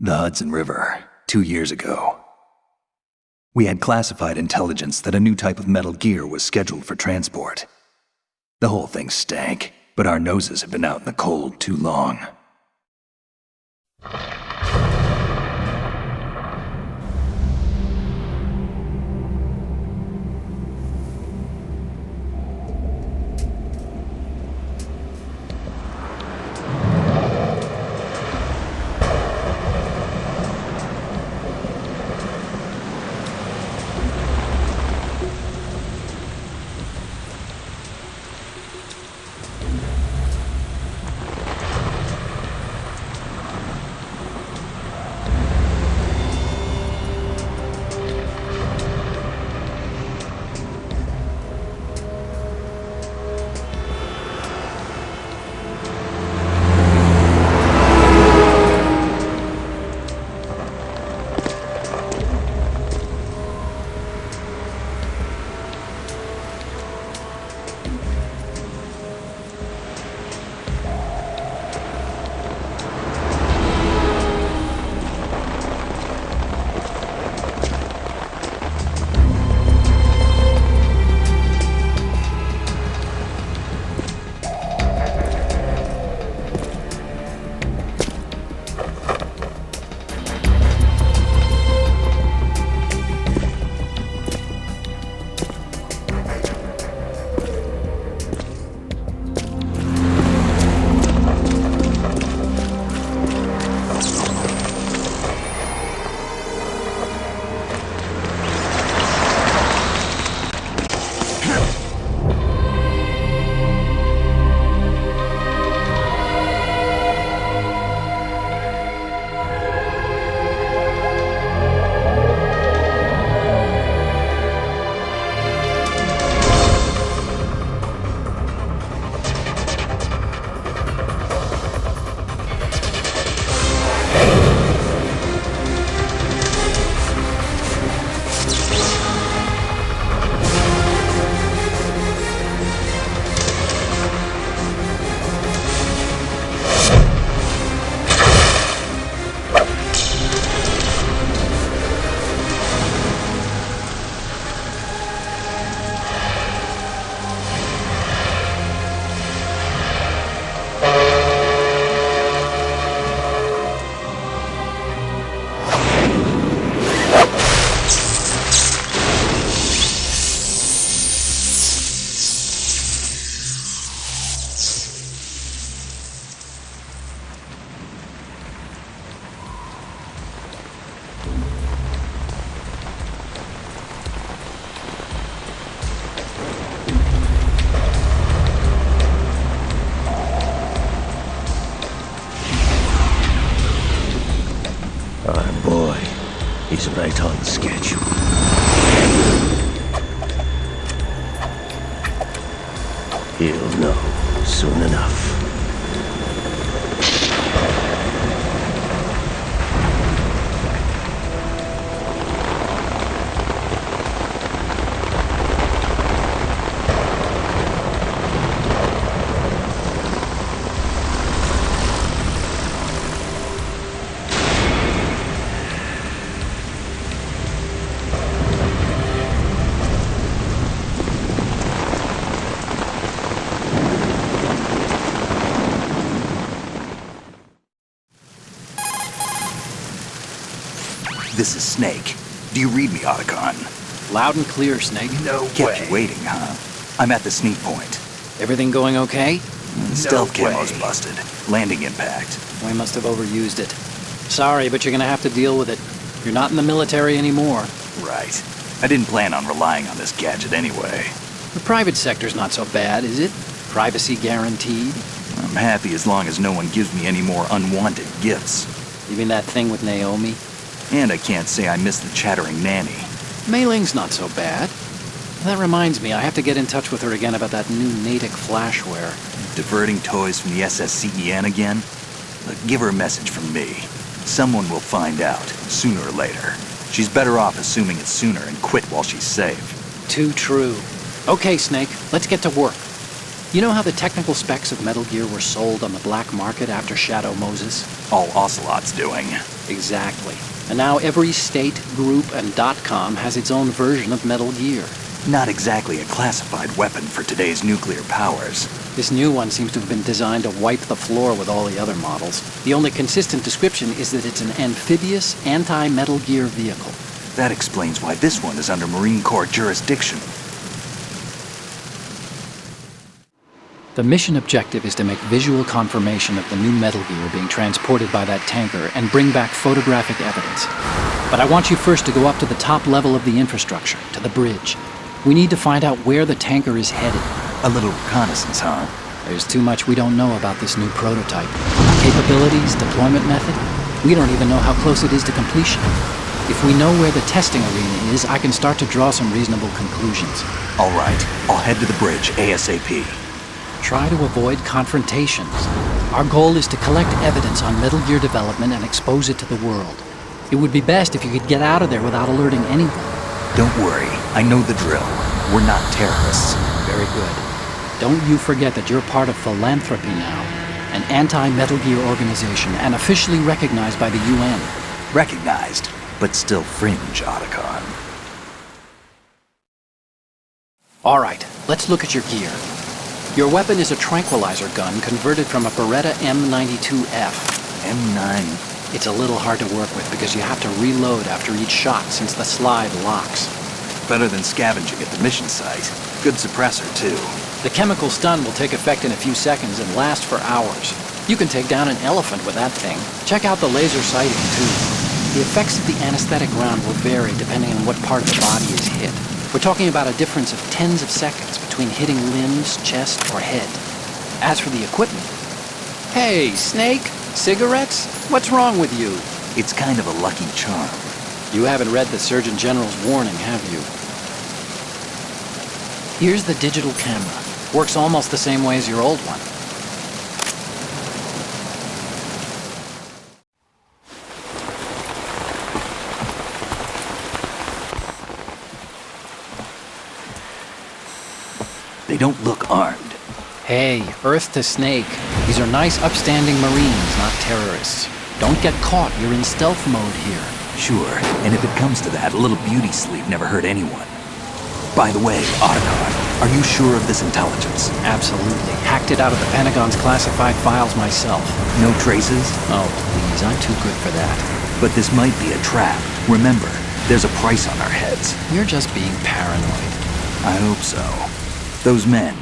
The Hudson River, 2 years ago. We had classified intelligence that a new type of metal gear was scheduled for transport. The whole thing stank, but our noses had been out in the cold too long. He's right on schedule. He'll know soon enough. This is Snake. Do you read me, Otacon? Loud and clear, Snake. No Kept you waiting, huh? I'm at the sneak point. Everything going okay? Stealth camo's busted. Landing impact. We must have overused it. Sorry, but you're gonna have to deal with it. You're not in the military anymore. Right. I didn't plan on relying on this gadget anyway. The private sector's not so bad, is it? Privacy guaranteed? I'm happy as long as no one gives me any more unwanted gifts. You mean that thing with Naomi? And I can't say I miss the chattering nanny. Mei Ling's not so bad. That reminds me, I have to get in touch with her again about that new Natick flashware. Diverting toys from the SSCEN again? Look, give her a message from me. Someone will find out, sooner or later. She's better off assuming it sooner and quit while she's safe. Too true. Okay, Snake, let's get to work. You know how the technical specs of Metal Gear were sold on the black market after Shadow Moses? All Ocelot's doing. Exactly. And now every state, group, and .com has its own version of Metal Gear. Not exactly a classified weapon for today's nuclear powers. This new one seems to have been designed to wipe the floor with all the other models. The only consistent description is that it's an amphibious, anti-Metal Gear vehicle. That explains why this one is under Marine Corps jurisdiction. The mission objective is to make visual confirmation of the new Metal Gear being transported by that tanker and bring back photographic evidence. But I want you first to go up to the top level of the infrastructure, to the bridge. We need to find out where the tanker is headed. A little reconnaissance, huh? There's too much we don't know about this new prototype. Capabilities, deployment method. We don't even know how close it is to completion. If we know where the testing arena is, I can start to draw some reasonable conclusions. All right, I'll head to the bridge ASAP. Try to avoid confrontations. Our goal is to collect evidence on Metal Gear development and expose it to the world. It would be best if you could get out of there without alerting anyone. Don't worry, I know the drill. We're not terrorists. Very good. Don't you forget that you're part of Philanthropy now, an anti-Metal Gear organization and officially recognized by the UN. Recognized, but still fringe, Otacon. All right, let's look at your gear. Your weapon is a tranquilizer gun converted from a Beretta M92F. M9. It's a little hard to work with because you have to reload after each shot since the slide locks. Better than scavenging at the mission site. Good suppressor, too. The chemical stun will take effect in a few seconds and last for hours. You can take down an elephant with that thing. Check out the laser sighting, too. The effects of the anesthetic round will vary depending on what part of the body is hit. We're talking about a difference of tens of seconds between hitting limbs, chest, or head. As for the equipment... Hey, Snake? Cigarettes? What's wrong with you? It's kind of a lucky charm. You haven't read the Surgeon General's warning, have you? Here's the digital camera. Works almost the same way as your old one. They don't look armed. Hey, Earth to Snake. These are nice, upstanding Marines, not terrorists. Don't get caught. You're in stealth mode here. Sure, and if it comes to that, a little beauty sleep never hurt anyone. By the way, Otacon, are you sure of this intelligence? Absolutely. Hacked it out of the Pentagon's classified files myself. No traces? Oh, please, I'm too good for that. But this might be a trap. Remember, there's a price on our heads. You're just being paranoid. I hope so. Those men,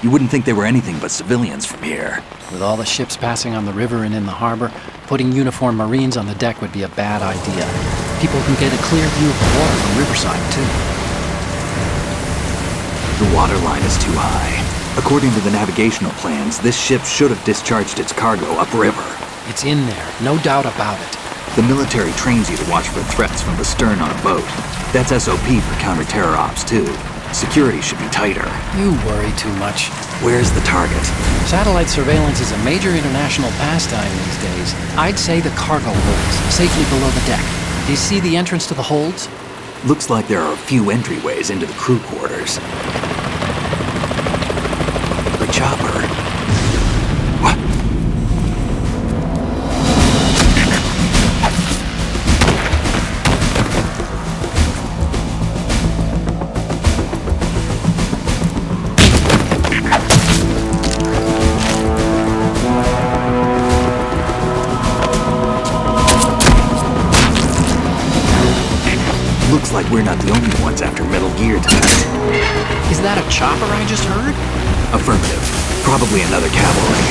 you wouldn't think they were anything but civilians from here. With all the ships passing on the river and in the harbor, putting uniformed Marines on the deck would be a bad idea. People can get a clear view of the water from Riverside, too. The water line is too high. According to the navigational plans, this ship should have discharged its cargo upriver. It's in there, no doubt about it. The military trains you to watch for threats from the stern on a boat. That's SOP for counter-terror ops, too. Security should be tighter. You worry too much. Where's the target? Satellite surveillance is a major international pastime these days. I'd say the cargo holds, safely below the deck. Do you see the entrance to the holds? Looks like there are a few entryways into the crew quarters. The chopper. What? Looks like we're not the only ones after Metal Gear tonight. Is that a chopper I just heard? Affirmative. Probably another cavalry.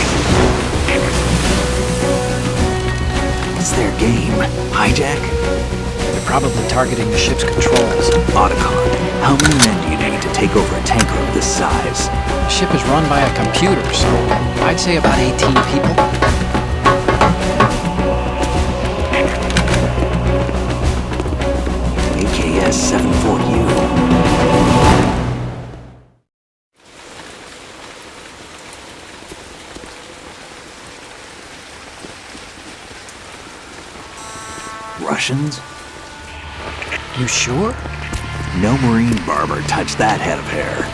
What's their game? Hijack? They're probably targeting the ship's controls. Otacon, how many men do you need to take over a tanker of this size? The ship is run by a computer, so I'd say about 18 people. AKS 74U. Russians? You sure? No Marine barber touched that head of hair.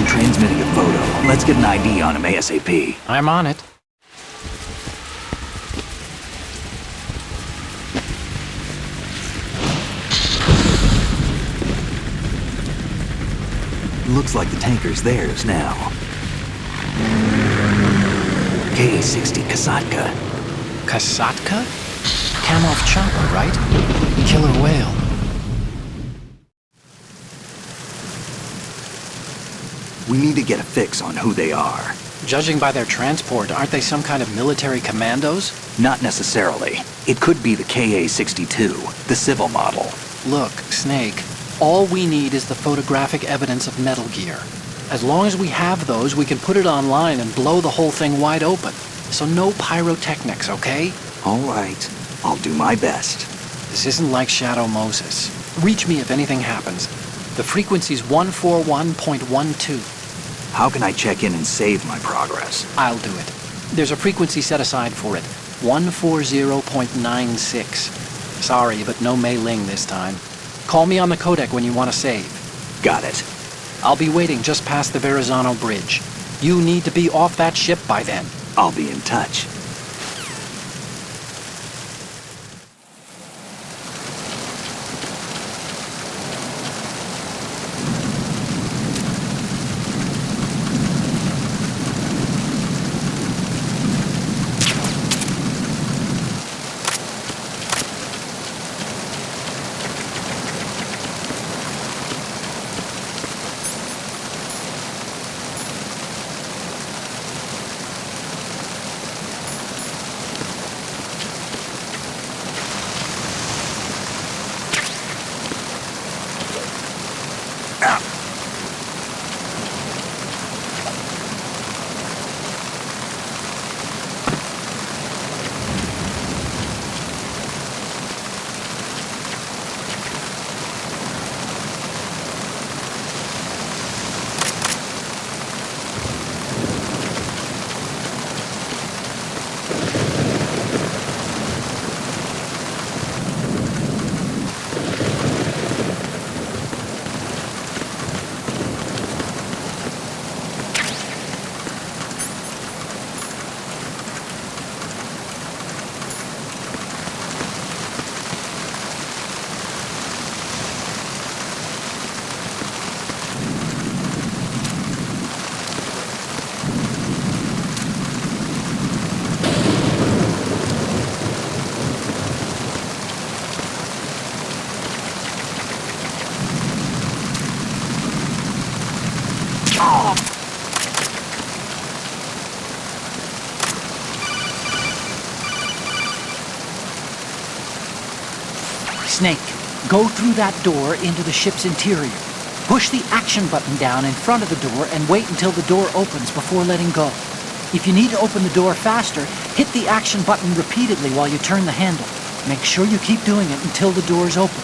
I'm transmitting a photo. Let's get an ID on him ASAP. I'm on it. Looks like the tanker's theirs now. Ka-60 Kasatka. Kasatka? Kamov chopper, right? Killer whale. We need to get a fix on who they are. Judging by their transport, aren't they some kind of military commandos? Not necessarily. It could be the Ka-62, the civil model. Look, Snake, all we need is the photographic evidence of Metal Gear. As long as we have those, we can put it online and blow the whole thing wide open. So no pyrotechnics, okay? All right. I'll do my best. This isn't like Shadow Moses. Reach me if anything happens. The frequency's 141.12. How can I check in and save my progress? I'll do it. There's a frequency set aside for it. 140.96. Sorry, but no Mei Ling this time. Call me on the codec when you want to save. Got it. I'll be waiting just past the Verrazano Bridge. You need to be off that ship by then. I'll be in touch. Snake, go through that door into the ship's interior. Push the action button down in front of the door and wait until the door opens before letting go. If you need to open the door faster, hit the action button repeatedly while you turn the handle. Make sure you keep doing it until the door's open.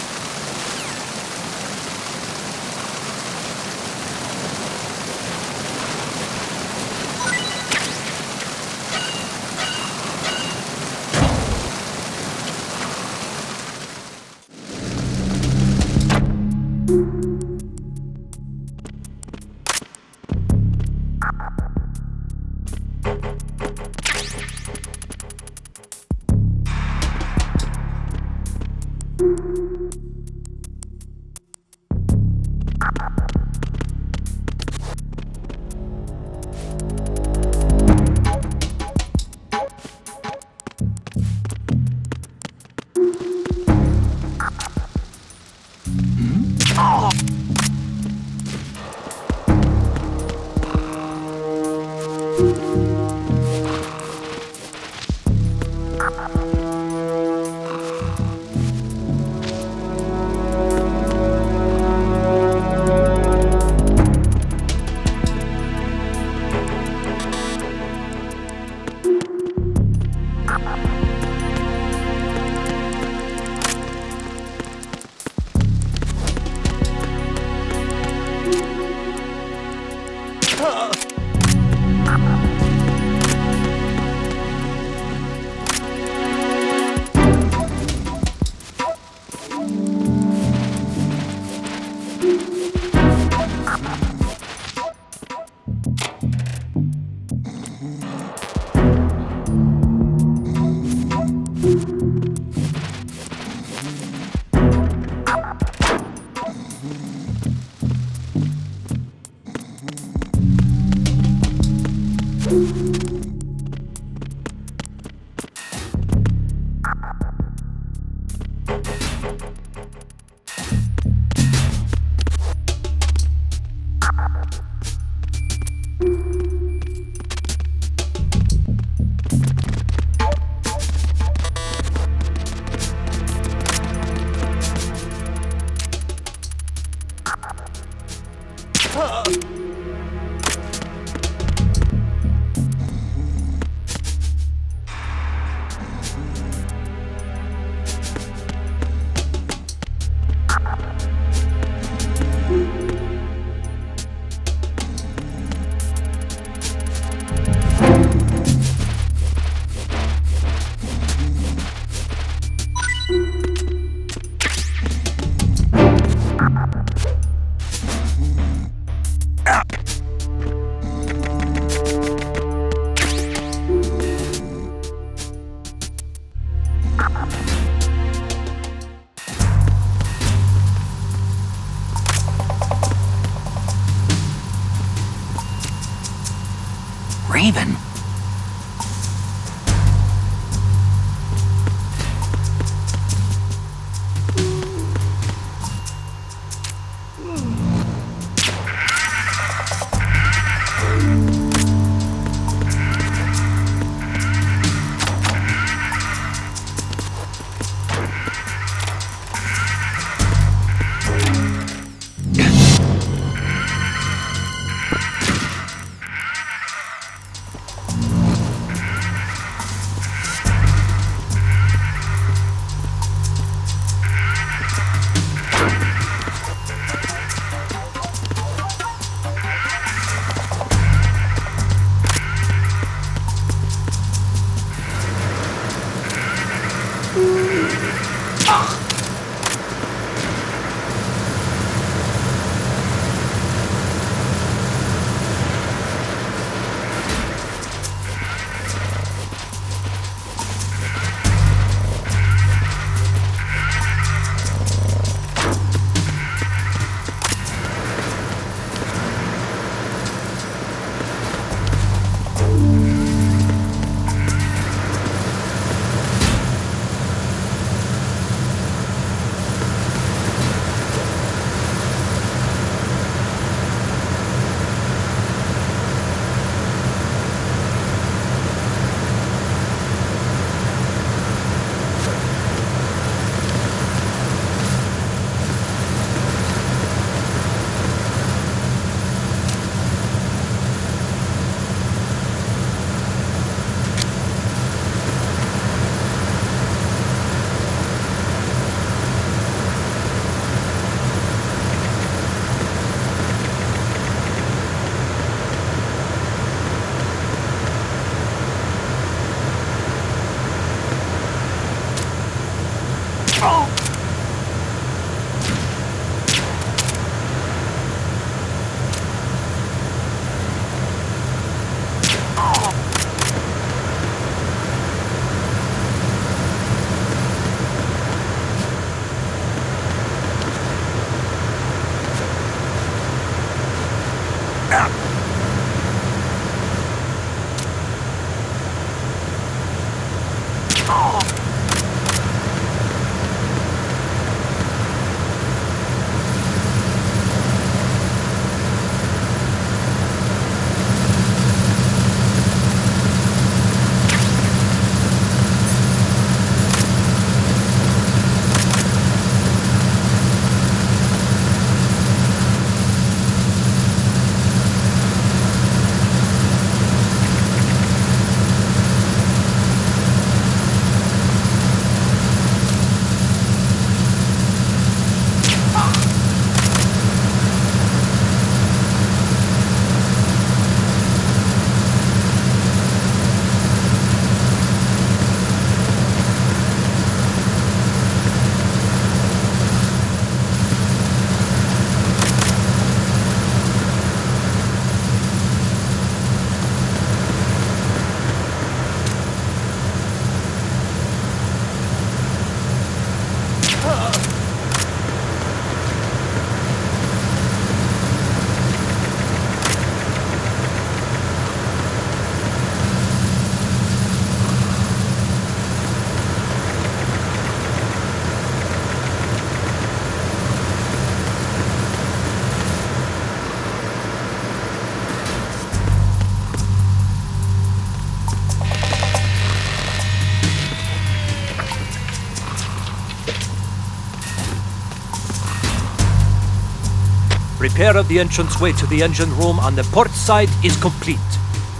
Repair of the entranceway to the engine room on the port side is complete.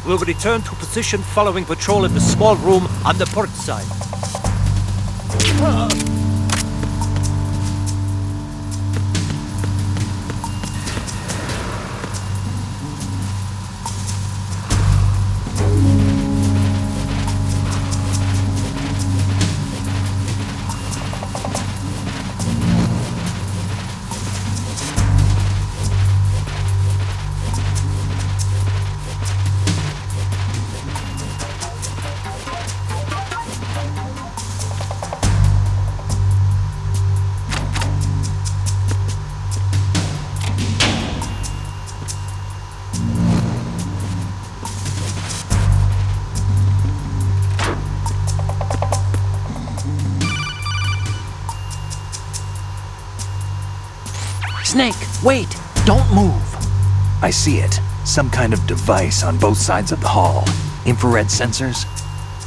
We'll return to position following patrol in the small room on the port side. Snake, wait! Don't move! I see it. Some kind of device on both sides of the hall. Infrared sensors?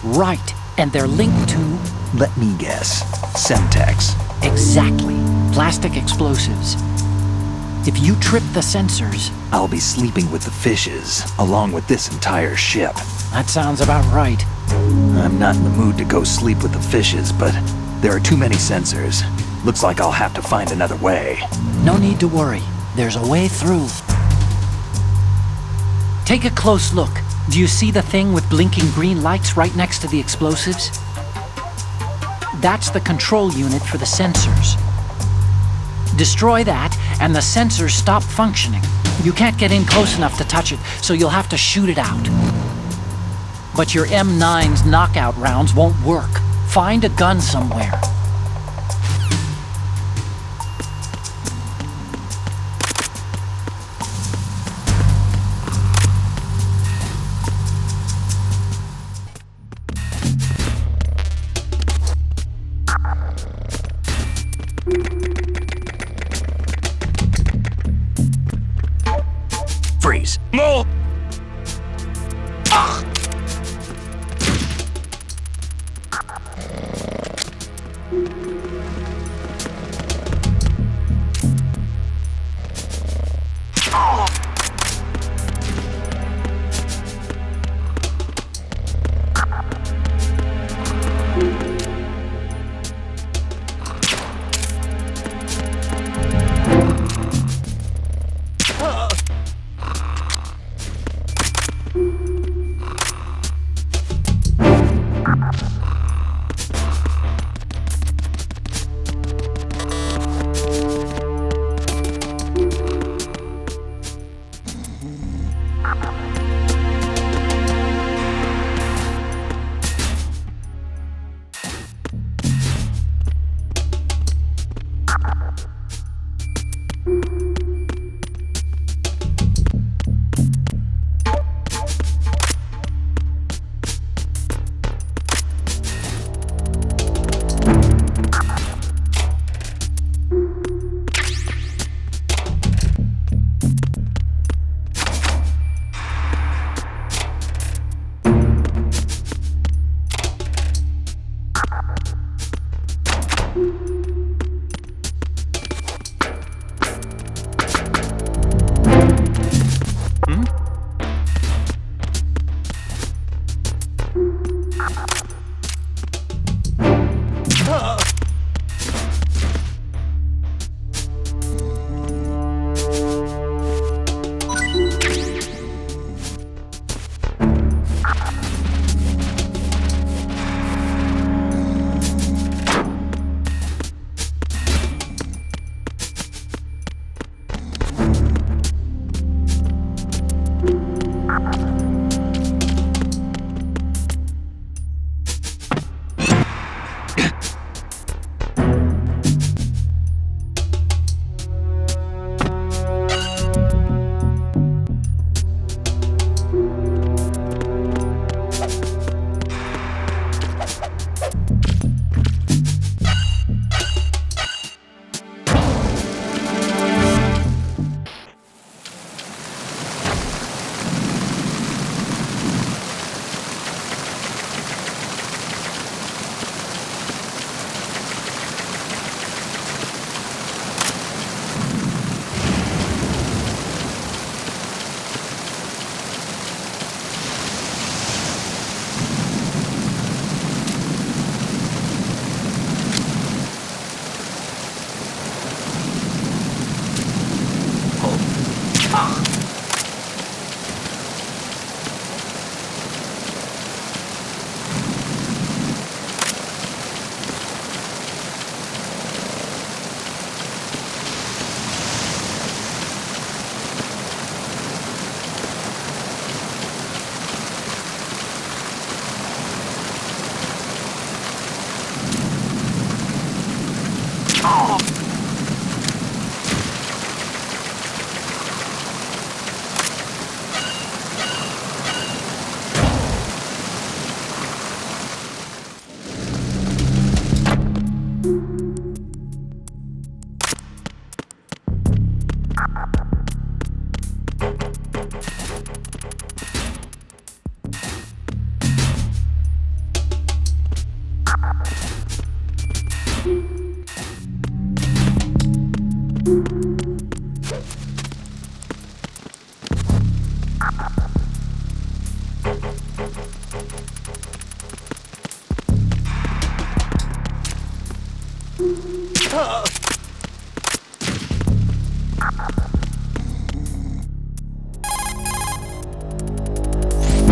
Right, and they're linked to... Let me guess. Semtex. Exactly. Plastic explosives. If you trip the sensors... I'll be sleeping with the fishes, along with this entire ship. That sounds about right. I'm not in the mood to go sleep with the fishes, but there are too many sensors. Looks like I'll have to find another way. No need to worry. There's a way through. Take a close look. Do you see the thing with blinking green lights right next to the explosives? That's the control unit for the sensors. Destroy that, and the sensors stop functioning. You can't get in close enough to touch it, so you'll have to shoot it out. But your M9's knockout rounds won't work. Find a gun somewhere. Freeze. No!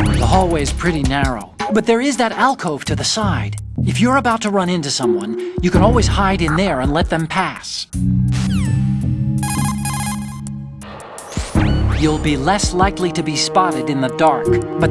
The hallway's pretty narrow, but there is that alcove to the side. If you're about to run into someone, you can always hide in there and let them pass. You'll be less likely to be spotted in the dark, but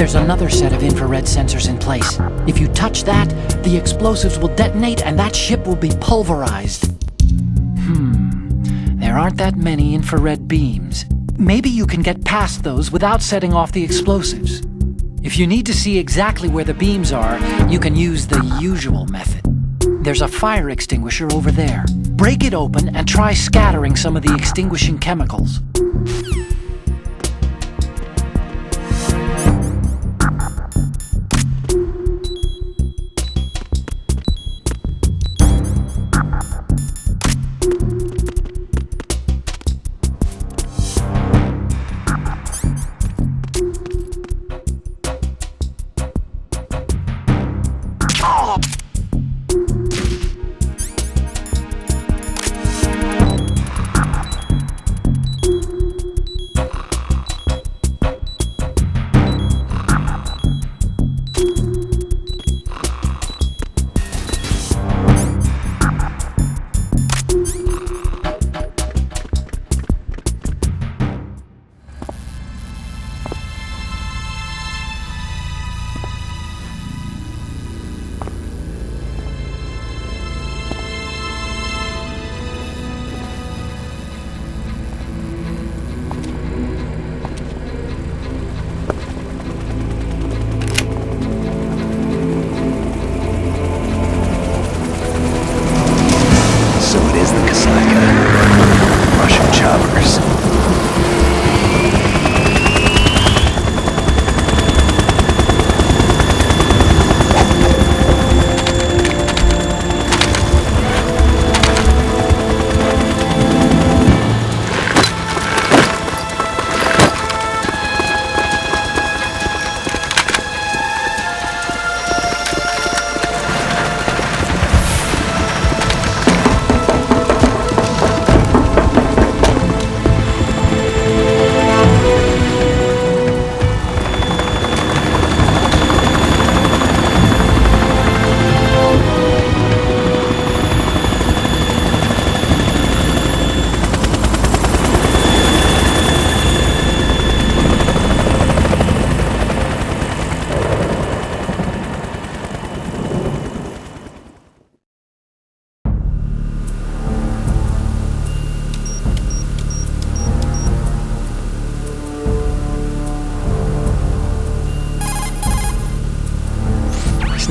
there's another set of infrared sensors in place. If you touch that, the explosives will detonate and that ship will be pulverized. There aren't that many infrared beams. Maybe you can get past those without setting off the explosives. If you need to see exactly where the beams are, you can use the usual method. There's a fire extinguisher over there. Break it open and try scattering some of the extinguishing chemicals.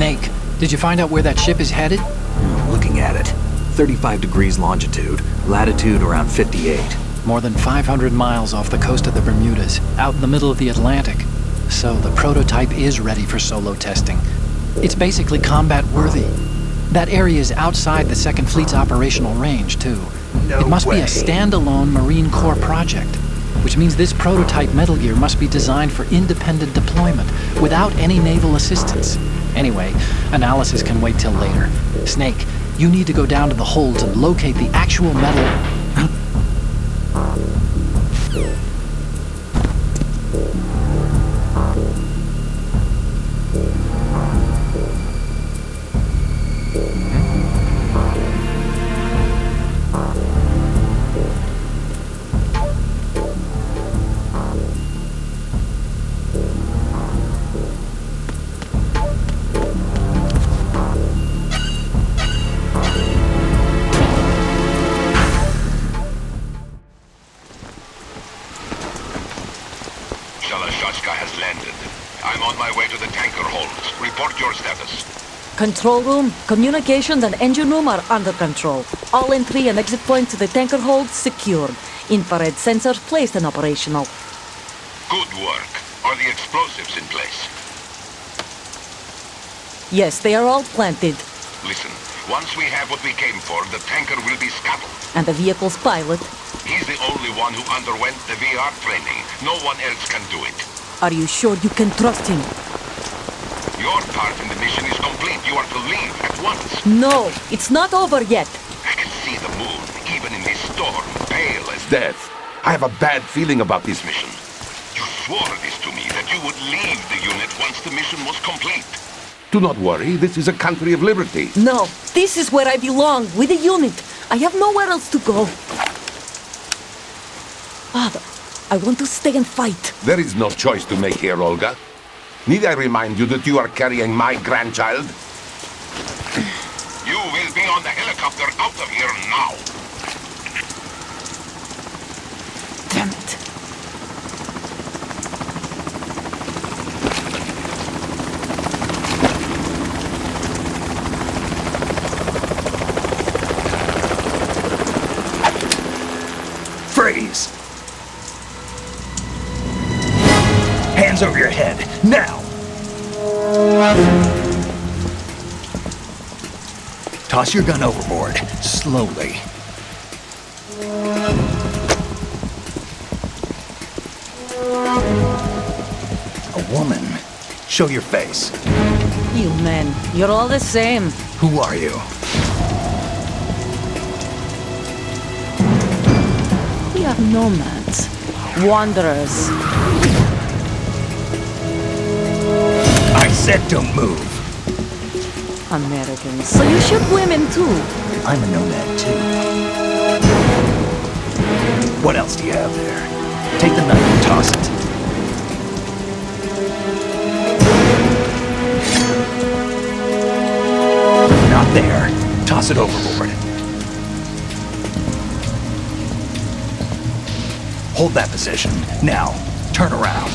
Snake, did you find out where that ship is headed? Looking at it. 35 degrees longitude, latitude around 58. more than 500 miles off the coast of the Bermudas, out in the middle of the Atlantic. So the prototype is ready for solo testing. It's basically combat-worthy. That area is outside the Second Fleet's operational range, too. No It must be way. a standalone Marine Corps project, which means this prototype Metal Gear must be designed for independent deployment, without any naval assistance. Anyway, analysis can wait till later. Snake, you need to go down to the hold and locate the actual metal... has landed. I'm on my way to the tanker holds. Report your status. Control room, communications and engine room are under control. All entry and exit points to the tanker holds secured. Infrared sensors placed and operational. Good work. Are the explosives in place? Yes, they are all planted. Listen, once we have what we came for, the tanker will be scuttled. And the vehicle's pilot. He's the only one who underwent the VR training. No one else can do it. Are you sure you can trust him? Your part in the mission is complete. You are to leave at once. No, it's not over yet. I can see the moon, even in this storm, pale as death. I have a bad feeling about this mission. You swore this to me, that you would leave the unit once the mission was complete. Do not worry, this is a country of liberty. No, this is where I belong, with the unit. I have nowhere else to go. Father, I want to stay and fight. There is no choice to make here, Olga. Need I remind you that you are carrying my grandchild? You will be on the helicopter out of here now. Damn it. Freeze! Hands over your head, now! Toss your gun overboard, slowly. A woman. Show your face. You men, you're all the same. Who are you? We are nomads. Wanderers. I said don't move. Americans. So you shoot women too. I'm a nomad too. What else do you have there? Take the knife and toss it. Not there. Toss it overboard. Hold that position. Now, turn around.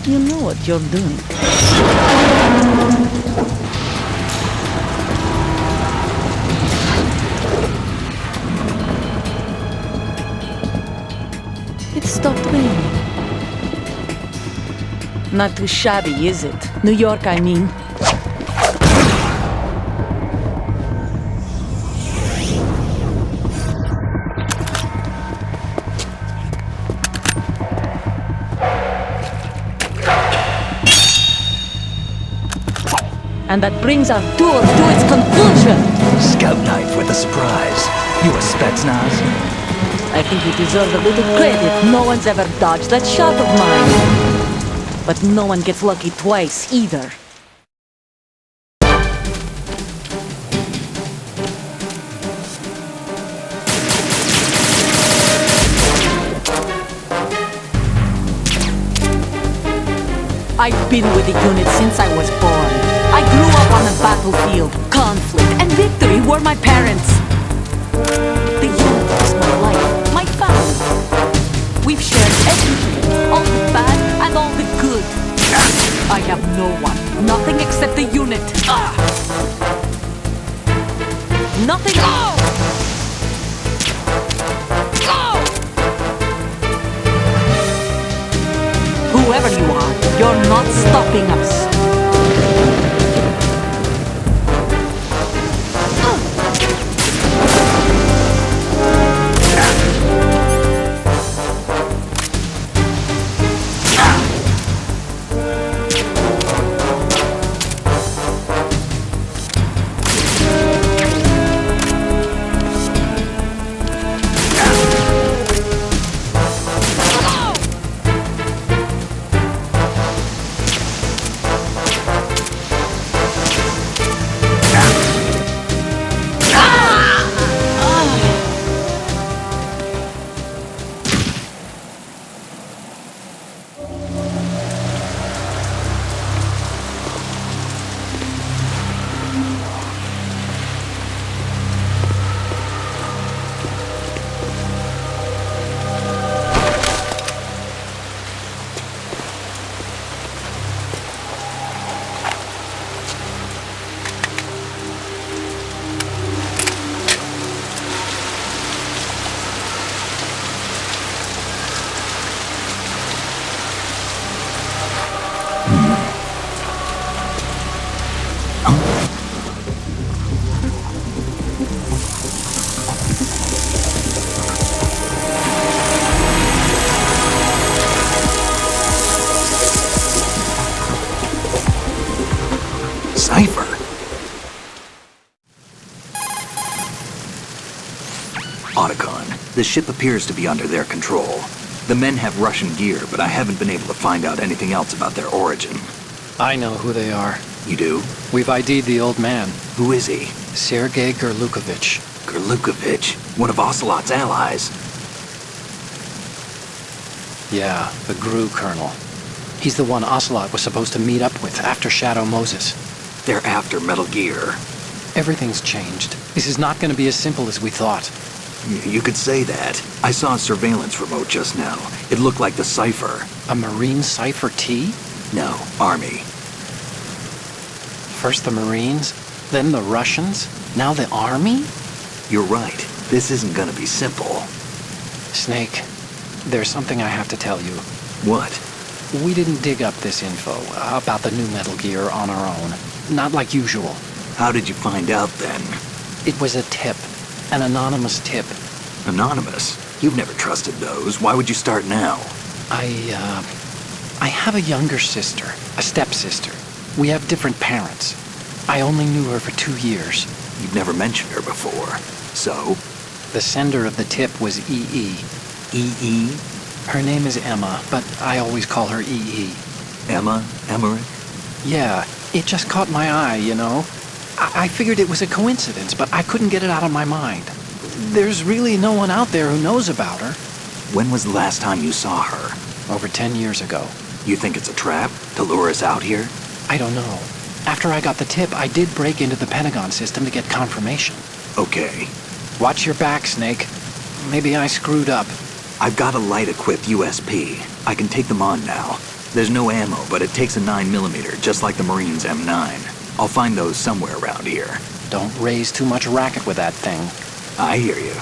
You know what you're doing. It stopped raining. Not too shabby, is it? New York, I mean. And that brings our tour to its conclusion. Scout knife with a surprise. You a Spetsnaz? I think you deserve a little credit. No one's ever dodged that shot of mine. But no one gets lucky twice, either. I've been with the unit since I was born. I grew up on the battlefield. Conflict and victory were my parents. The unit is my life, my family. We've shared everything, all the bad and all the good. I have no one, nothing except the unit. Nothing. whoever you are, you're not stopping us. Cipher? Otacon, the ship appears to be under their control. The men have Russian gear, but I haven't been able to find out anything else about their origin. I know who they are. You do? We've ID'd the old man, Who is he? Sergei Gerlukovich. Gerlukovich, one of Ocelot's allies. Yeah, the GRU colonel. He's the one Ocelot was supposed to meet up with after Shadow Moses. They're after Metal Gear. Everything's changed. This is not going to be as simple as we thought. You could say that. I saw a surveillance remote just now. It looked like the Cipher. A Marine Cipher T? No, Army. First the Marines, then the Russians, now the Army? You're right. This isn't gonna be simple. Snake, there's something I have to tell you. What? We didn't dig up this info about the new Metal Gear on our own. Not like usual. How did you find out then? It was a tip. An anonymous tip. Anonymous? You've never trusted those. Why would you start now? I have a younger sister, a stepsister. We have different parents. I only knew her for 2 years. You've never mentioned her before. So? The sender of the tip was EE. EE? Her name is Emma, but I always call her EE. Emma? Emmerich? Yeah, it just caught my eye, you know? I figured it was a coincidence, but I couldn't get it out of my mind. There's really no one out there who knows about her. When was the last time you saw her? Over 10 years ago. You think it's a trap to lure us out here? I don't know. After I got the tip, I did break into the Pentagon system to get confirmation. Okay. Watch your back, Snake. Maybe I screwed up. I've got a light-equipped USP. I can take them on now. There's no ammo, but it takes a 9mm, just like the Marines' M9. I'll find those somewhere around here. Don't raise too much racket with that thing. I hear you.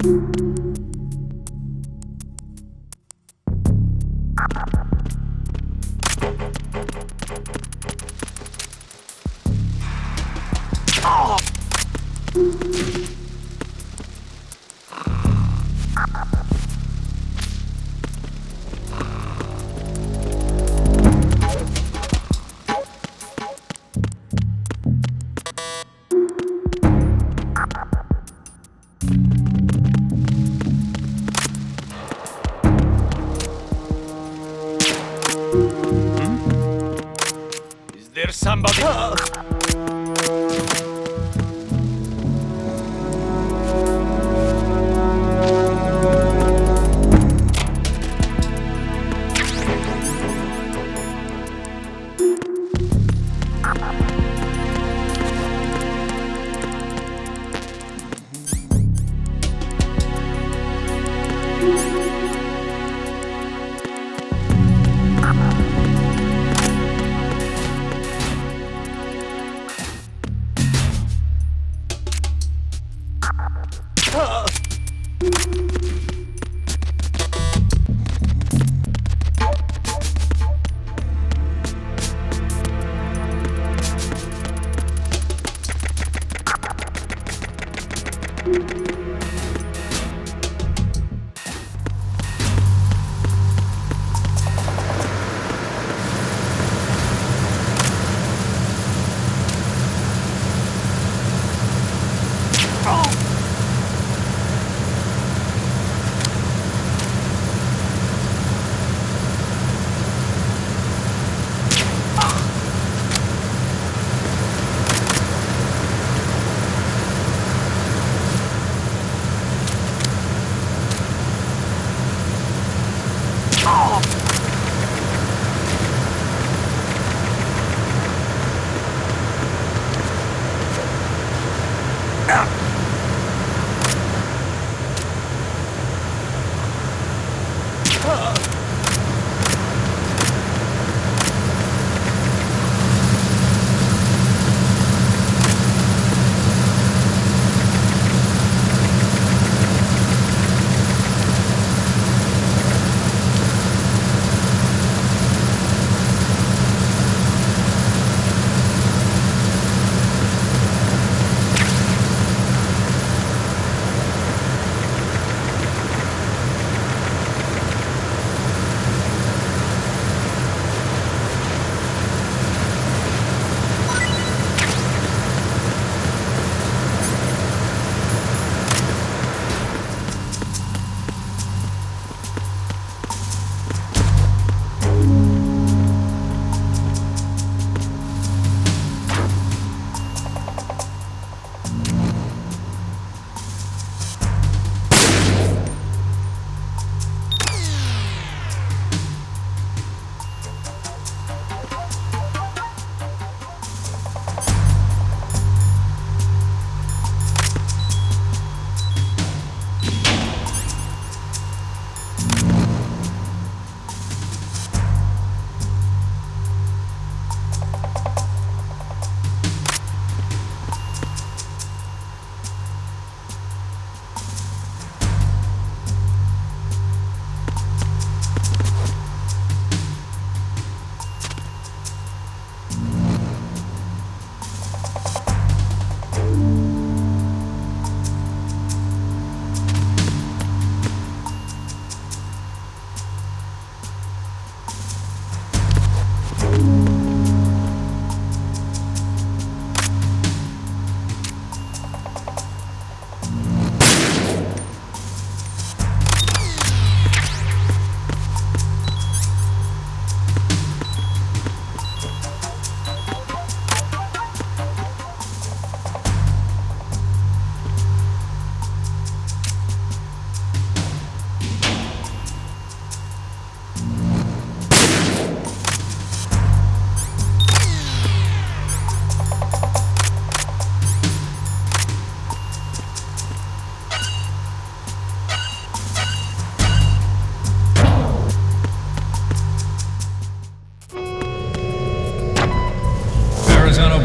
Is there somebody?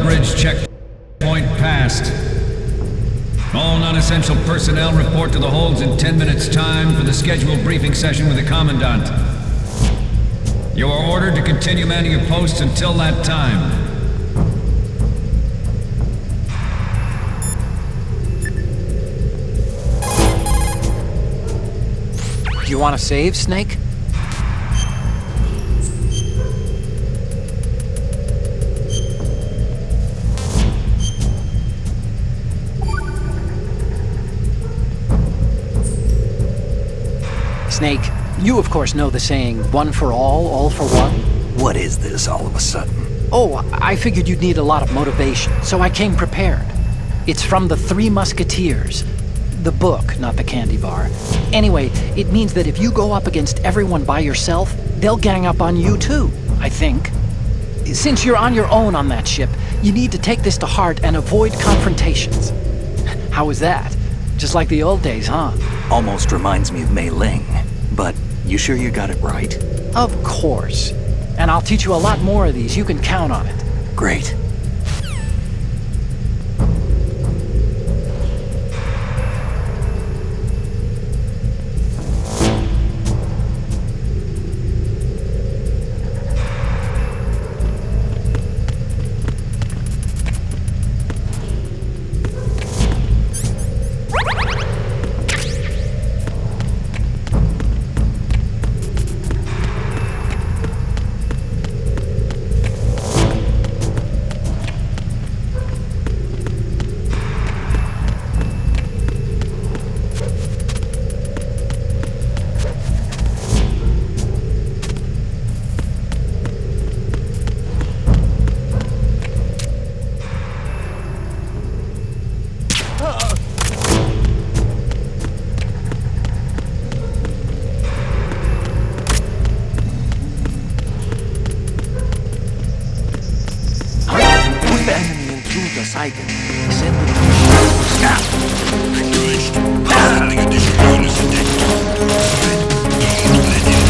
Bridge checkpoint passed. All non-essential personnel report to the holds in 10 minutes' time for the scheduled briefing session with the Commandant. You are ordered to continue manning your posts until that time. Do you want to save, Snake? Snake, you of course know the saying, one for all for one? What is this all of a sudden? Oh, I figured you'd need a lot of motivation, so I came prepared. It's from the Three Musketeers. The book, not the candy bar. Anyway, it means that if you go up against everyone by yourself, they'll gang up on you too, I think. Since you're on your own on that ship, you need to take this to heart and avoid confrontations. How was that? Just like the old days, huh? Almost reminds me of Mei Ling. But you sure you got it right? Of course. And I'll teach you a lot more of these. You can count on it. Great. Saga. Send them to Stop! Acknowledged. Handling additional units in deck. Don't let him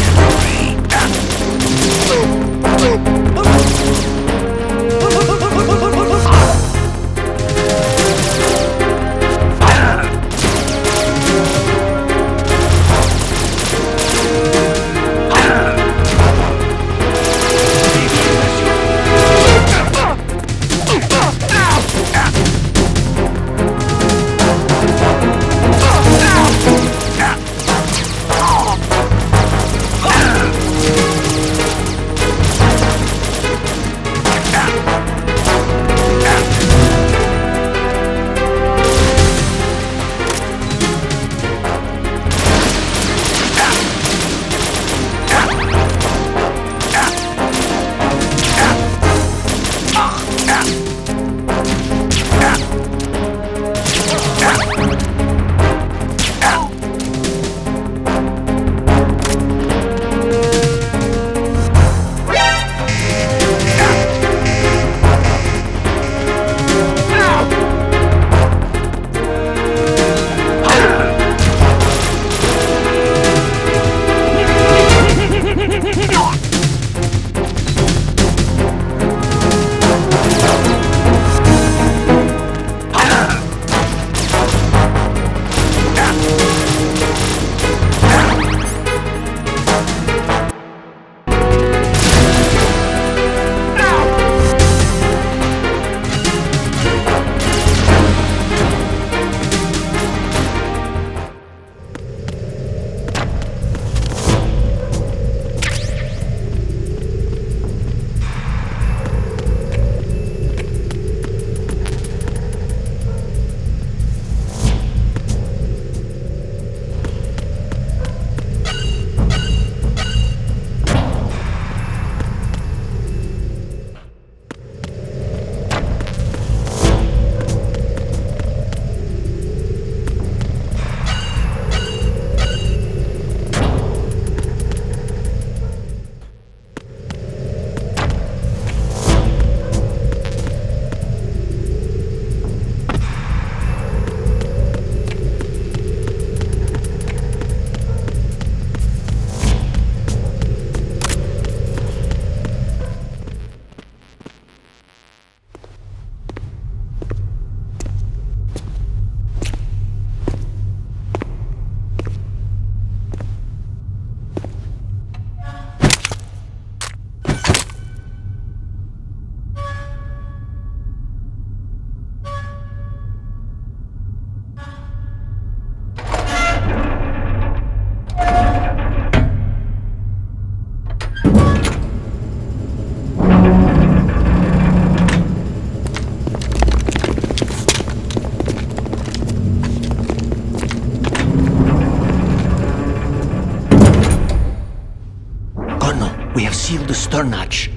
stern hatch.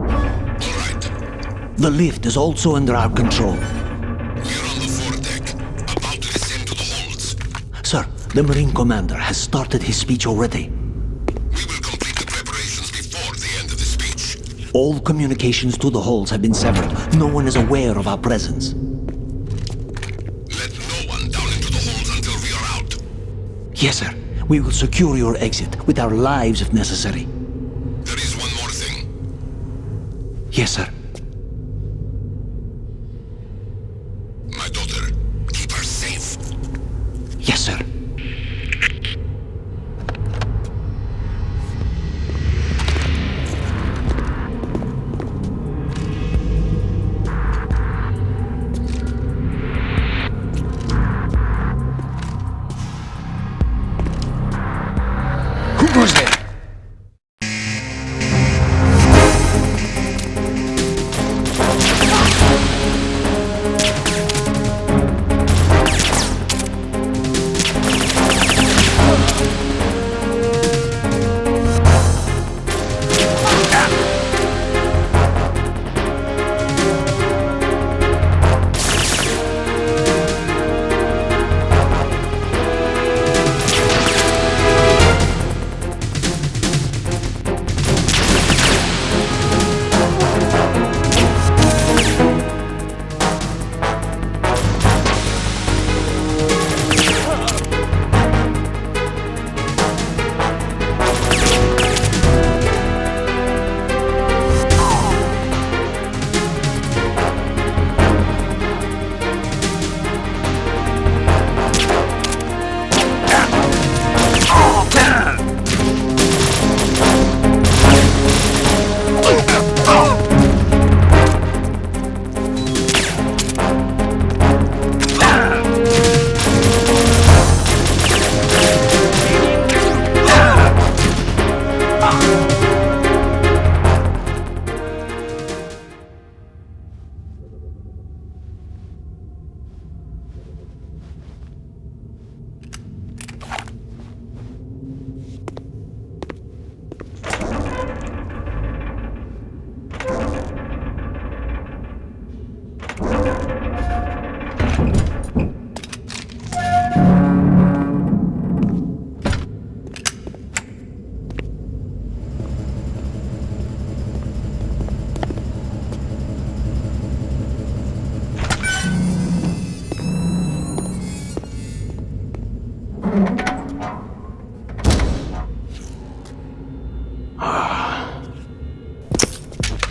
All right. The lift is also under our control. We're on the foredeck, about to descend to the holds. Sir, the Marine Commander has started his speech already. We will complete the preparations before the end of the speech. All communications to the holds have been severed. No one is aware of our presence. Let no one down into the holds until we are out. Yes, sir. We will secure your exit, with our lives if necessary. There is one more thing. Yes, sir. My daughter, keep her safe. Yes, sir. Who goes there?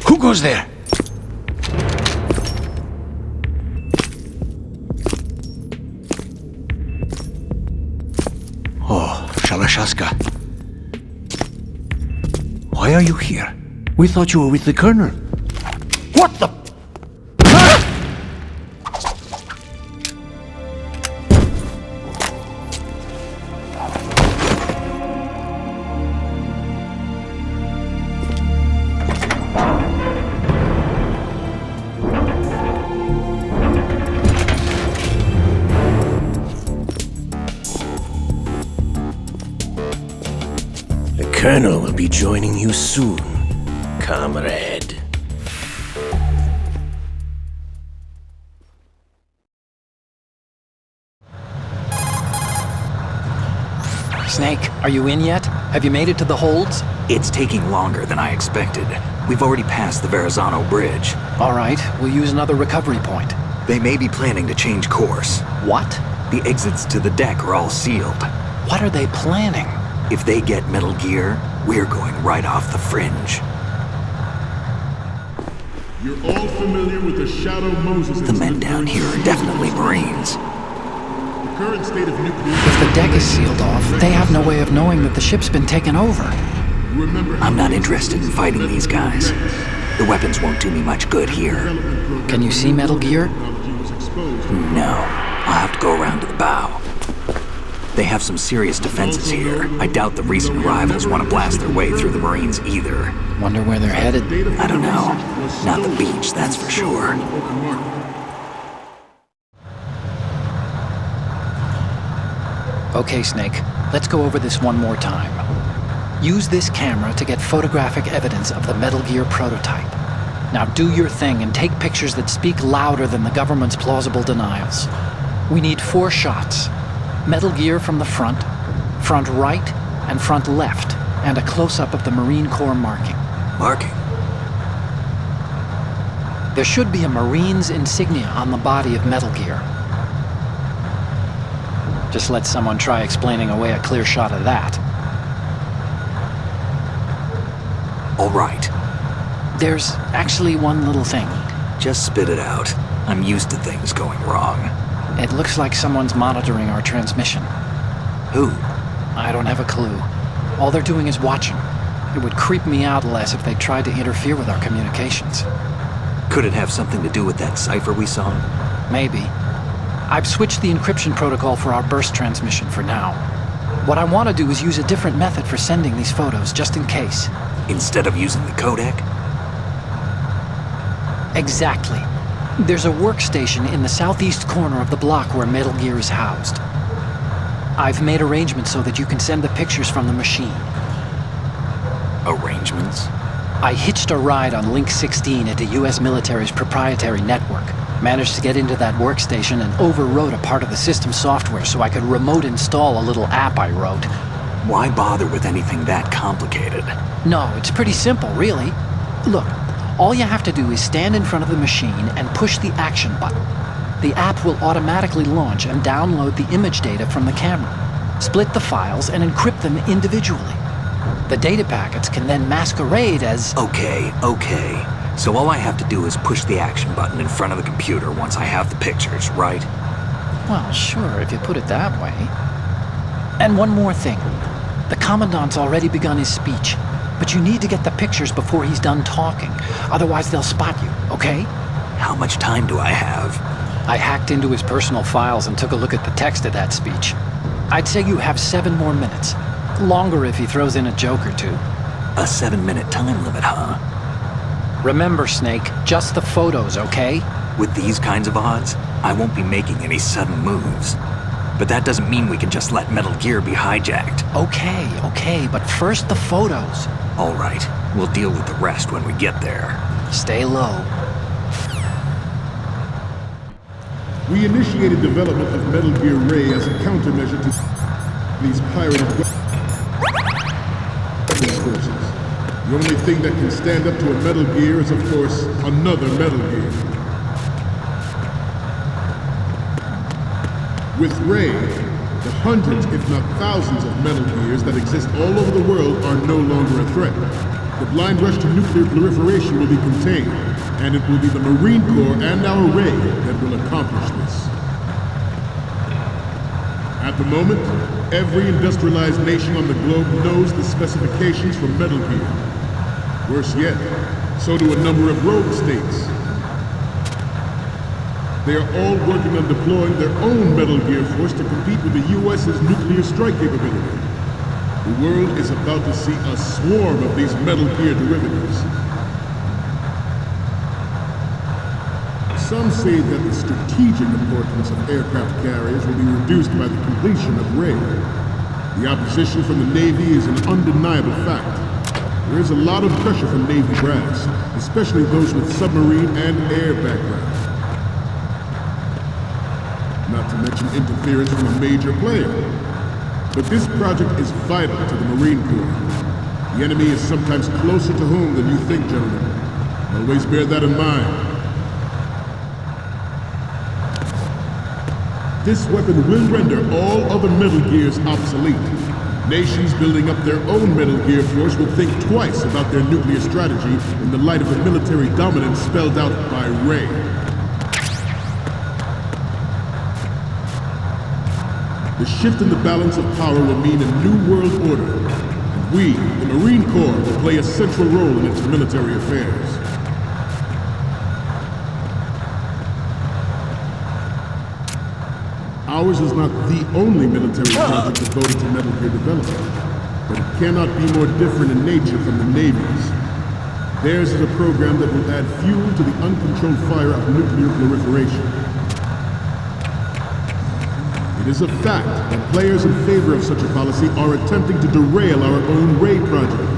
Who goes there? Oh, Shalashaska. Why are you here? We thought you were with the Colonel. What the... The Colonel will be joining you soon, comrade. Snake, are you in yet? Have you made it to the holds? It's taking longer than I expected. We've already passed the Verrazano Bridge. All right, we'll use another recovery point. They may be planning to change course. What? The exits to the deck are all sealed. What are they planning? If they get Metal Gear, we're going right off the fringe. You're all familiar with the Shadow Moses. The men down here are definitely Marines. The current state of nuclear... If the deck is sealed off, they have no way of knowing that the ship's been taken over. I'm not interested in fighting these guys. The weapons won't do me much good here. Can you see Metal Gear? No. I'll have to go around to the bow. They have some serious defenses here. I doubt the recent arrivals want to blast their way through the Marines either. Wonder where they're headed. I don't know. Not the beach, that's for sure. Okay, Snake. Let's go over this one more time. Use this camera to get photographic evidence of the Metal Gear prototype. Now do your thing and take pictures that speak louder than the government's plausible denials. We need 4 shots. Metal Gear from the front right, and front left, and a close-up of the Marine Corps marking. Marking? There should be a Marine's insignia on the body of Metal Gear. Just let someone try explaining away a clear shot of that. All right. There's actually one little thing. Just spit it out. I'm used to things going wrong. It looks like someone's monitoring our transmission. Who? I don't have a clue. All they're doing is watching. It would creep me out less if they tried to interfere with our communications. Could it have something to do with that cipher we saw? Maybe. I've switched the encryption protocol for our burst transmission for now. What I want to do is use a different method for sending these photos, just in case. Instead of using the codec? Exactly. There's a workstation in the southeast corner of the block where Metal Gear is housed. I've made arrangements so that you can send the pictures from the machine. Arrangements? I hitched a ride on Link 16 into US military's proprietary network. Managed to get into that workstation and overwrote a part of the system software so I could remote install a little app I wrote. Why bother with anything that complicated? No, it's pretty simple, really. Look, all you have to do is stand in front of the machine and push the action button. The app will automatically launch and download the image data from the camera, split the files, and encrypt them individually. The data packets can then masquerade as... Okay. So all I have to do is push the action button in front of the computer once I have the pictures, right? Well, sure, if you put it that way. And one more thing. The Commandant's already begun his speech, but you need to get the pictures before he's done talking. Otherwise, they'll spot you, okay? How much time do I have? I hacked into his personal files and took a look at the text of that speech. I'd say you have 7 more minutes. Longer if he throws in a joke or two. A 7-minute time limit, huh? Remember, Snake, just the photos, okay? With these kinds of odds, I won't be making any sudden moves. But that doesn't mean we can just let Metal Gear be hijacked. Okay, but first the photos. All right, we'll deal with the rest when we get there. Stay low. We initiated development of Metal Gear Ray as a countermeasure to these pirated weapons forces. The only thing that can stand up to a Metal Gear is, of course, another Metal Gear. With Ray, the hundreds, if not thousands, of Metal Gears that exist all over the world are no longer a threat. The blind rush to nuclear proliferation will be contained, and it will be the Marine Corps and our Ray that will accomplish this. At the moment, every industrialized nation on the globe knows the specifications for Metal Gear. Worse yet, so do a number of rogue states. They are all working on deploying their own Metal Gear force to compete with the U.S.'s nuclear strike capability. The world is about to see a swarm of these Metal Gear derivatives. Some say that the strategic importance of aircraft carriers will be reduced by the completion of Ray. The opposition from the Navy is an undeniable fact. There is a lot of pressure from Navy brass, especially those with submarine and air backgrounds. Not to mention interference from a major player. But this project is vital to the Marine Corps. The enemy is sometimes closer to home than you think, gentlemen. Always bear that in mind. This weapon will render all other Metal Gears obsolete. Nations building up their own Metal Gear force will think twice about their nuclear strategy in the light of the military dominance spelled out by Ray. The shift in the balance of power will mean a new world order, and we, the Marine Corps, will play a central role in its military affairs. Ours is not the only military project devoted to Metal Gear development, but it cannot be more different in nature from the Navy's. Theirs is a program that will add fuel to the uncontrolled fire of nuclear proliferation. It is a fact that players in favor of such a policy are attempting to derail our own Ray project.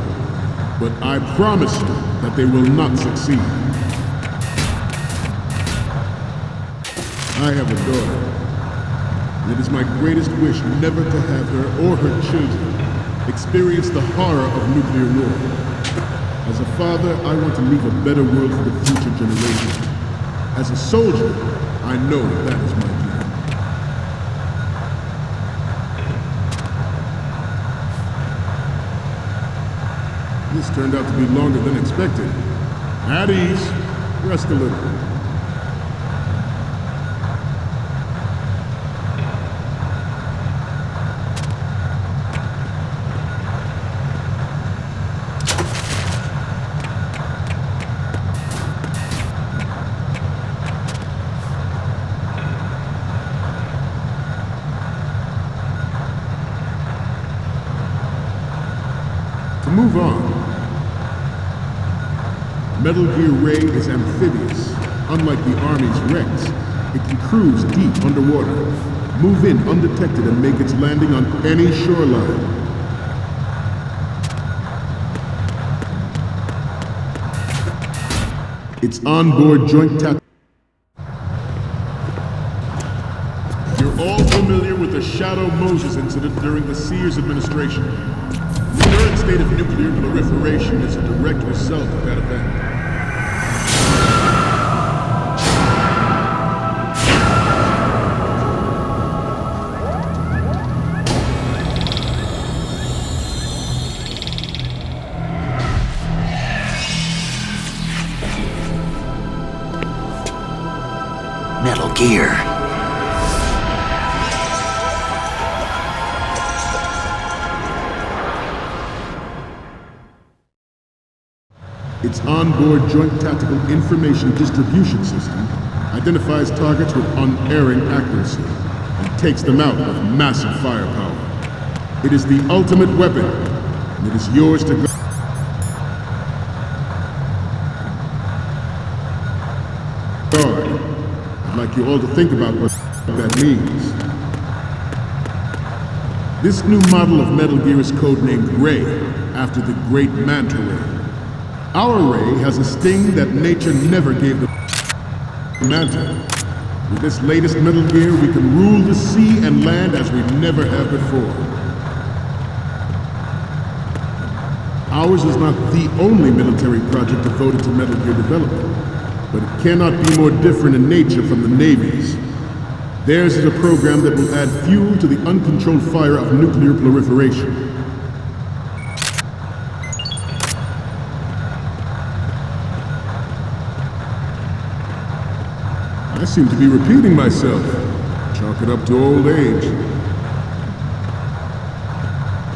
But I promise you that they will not succeed. I have a daughter, and it is my greatest wish never to have her or her children experience the horror of nuclear war. As a father, I want to leave a better world for the future generation. As a soldier, I know that is my duty. This turned out to be longer than expected. At ease. Rest a little. To move on, Metal Gear Ray is amphibious. Unlike the Army's Rex, it can cruise deep underwater, move in undetected and make its landing on any shoreline. Its onboard joint tactical. You're all familiar with the Shadow Moses incident during the Sears administration. The current state of nuclear proliferation is a direct result of that event. Metal Gear. Its onboard joint tactical information distribution system identifies targets with unerring accuracy and takes them out with massive firepower. It is the ultimate weapon, and it is yours to guard. I'd like you all to think about what that means. This new model of Metal Gear is codenamed Ray, after the great Manta Ray. Our Ray has a sting that nature never gave the Manta. With this latest Metal Gear, we can rule the sea and land as we never have before. Ours is not the only military project devoted to Metal Gear development, but it cannot be more different in nature from the Navy's. Theirs is a program that will add fuel to the uncontrolled fire of nuclear proliferation. I seem to be repeating myself. Chalk it up to old age.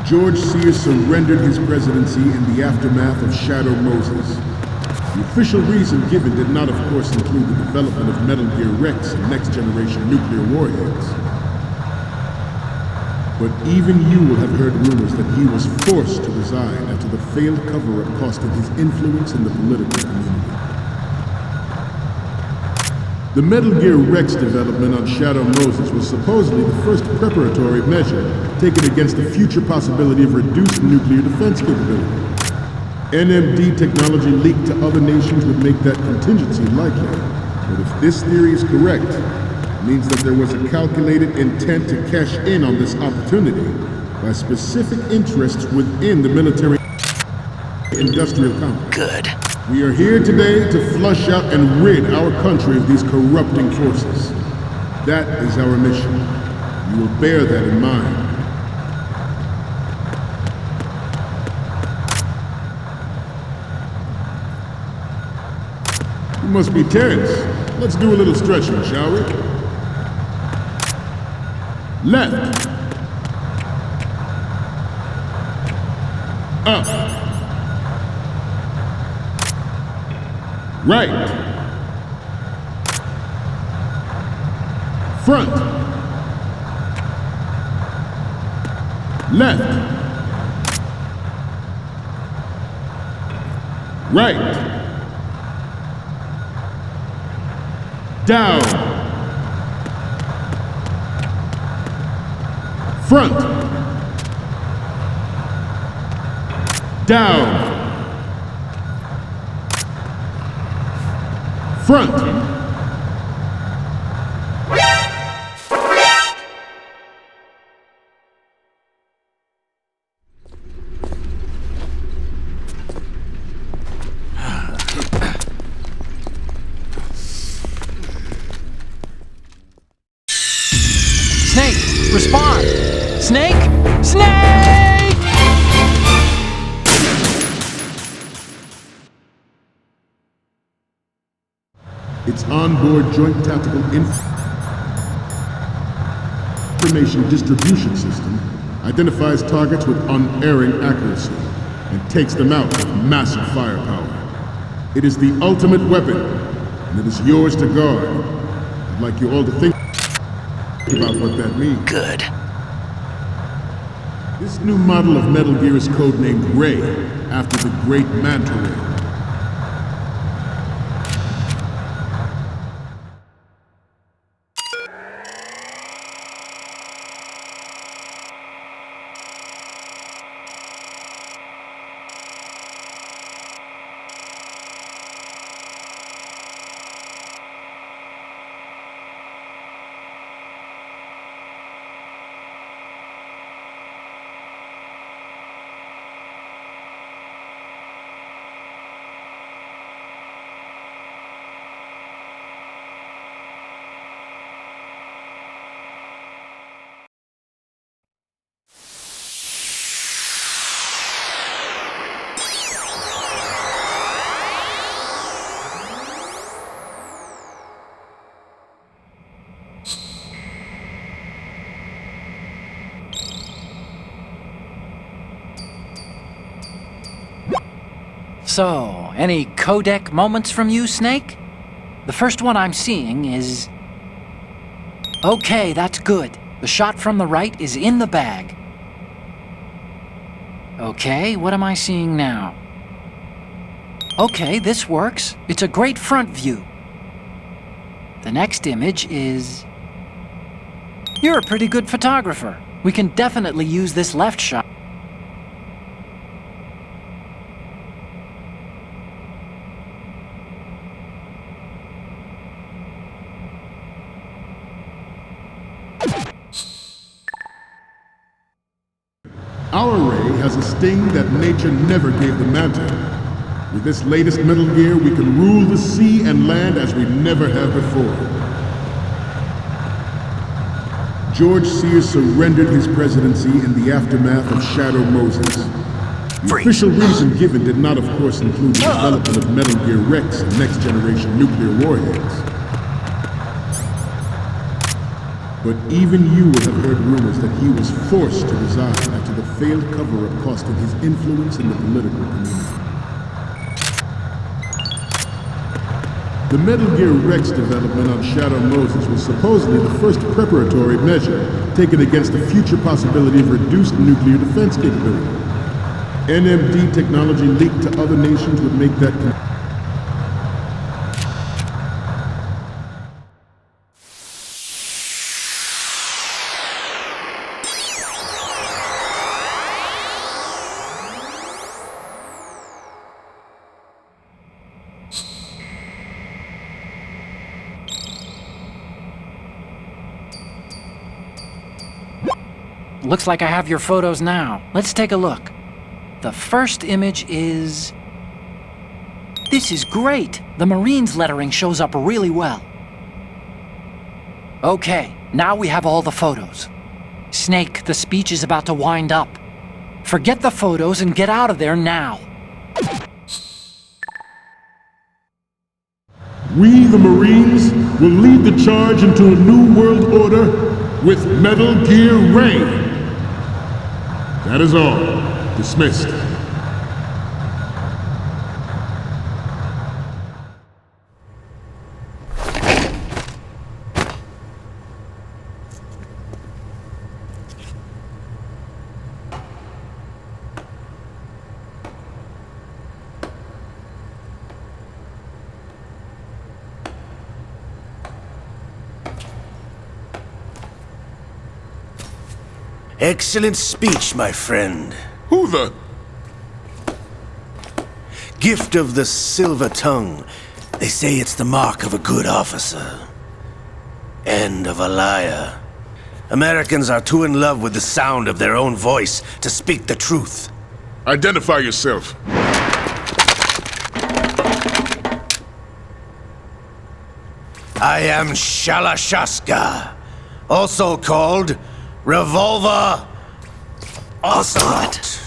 George Sears surrendered his presidency in the aftermath of Shadow Moses. The official reason given did not, of course, include the development of Metal Gear Rex and next-generation nuclear warheads. But even you will have heard rumors that he was forced to resign after the failed cover-up cost him his influence in the political community. The Metal Gear Rex development on Shadow Moses was supposedly the first preparatory measure taken against the future possibility of reduced nuclear defense capability. NMD technology leaked to other nations would make that contingency likely. But if this theory is correct, it means that there was a calculated intent to cash in on this opportunity by specific interests within the military industrial complex. Good. We are here today to flush out and rid our country of these corrupting forces. That is our mission. You will bear that in mind. You must be tense. Let's do a little stretching, shall we? Left. Up. Right. Front. Left. Right. Down. Front. Down. Front. Snake, respond! Snake! Snake! Its onboard joint tactical information distribution system identifies targets with unerring accuracy and takes them out with massive firepower. It is the ultimate weapon, and it is yours to guard. I'd like you all to think about what that means. Good. This new model of Metal Gear is codenamed Ray, after the great Manta Ray. So, any codec moments from you, Snake? The first one I'm seeing is... Okay, that's good. The shot from the right is in the bag. Okay, what am I seeing now? Okay, this works. It's a great front view. The next image is... You're a pretty good photographer. We can definitely use this left shot. Our Ray has a sting that nature never gave the Manta. With this latest Metal Gear, we can rule the sea and land as we never have before. George Sears surrendered his presidency in the aftermath of Shadow Moses. The official reason given did not, of course, include the development of Metal Gear Rex and next-generation nuclear warheads. But even you will have heard rumors that he was forced to resign after the failed cover-up cost him his influence in the political community. The Metal Gear Rex development on Shadow Moses was supposedly the first preparatory measure taken against the future possibility of reduced nuclear defense capability. NMD technology leaked to other nations would make that Looks like I have your photos now. Let's take a look. The first image is... This is great! The Marines lettering shows up really well. Okay, now we have all the photos. Snake, the speech is about to wind up. Forget the photos and get out of there now. We, the Marines, will lead the charge into a new world order with Metal Gear Ray. That is all. Dismissed. Excellent speech, my friend. Who the... Gift of the silver tongue. They say it's the mark of a good officer. And of a liar. Americans are too in love with the sound of their own voice to speak the truth. Identify yourself. I am Shalashaska, also called Revolver Ocelot.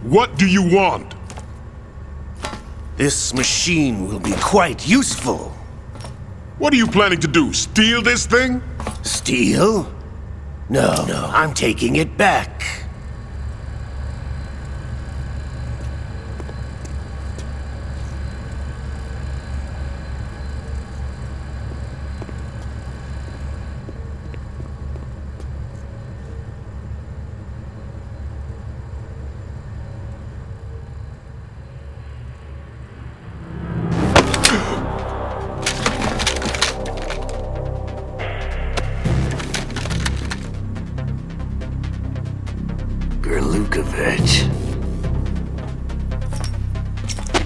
What do you want? This machine will be quite useful. What are you planning to do? Steal this thing? Steal? No, I'm taking it back.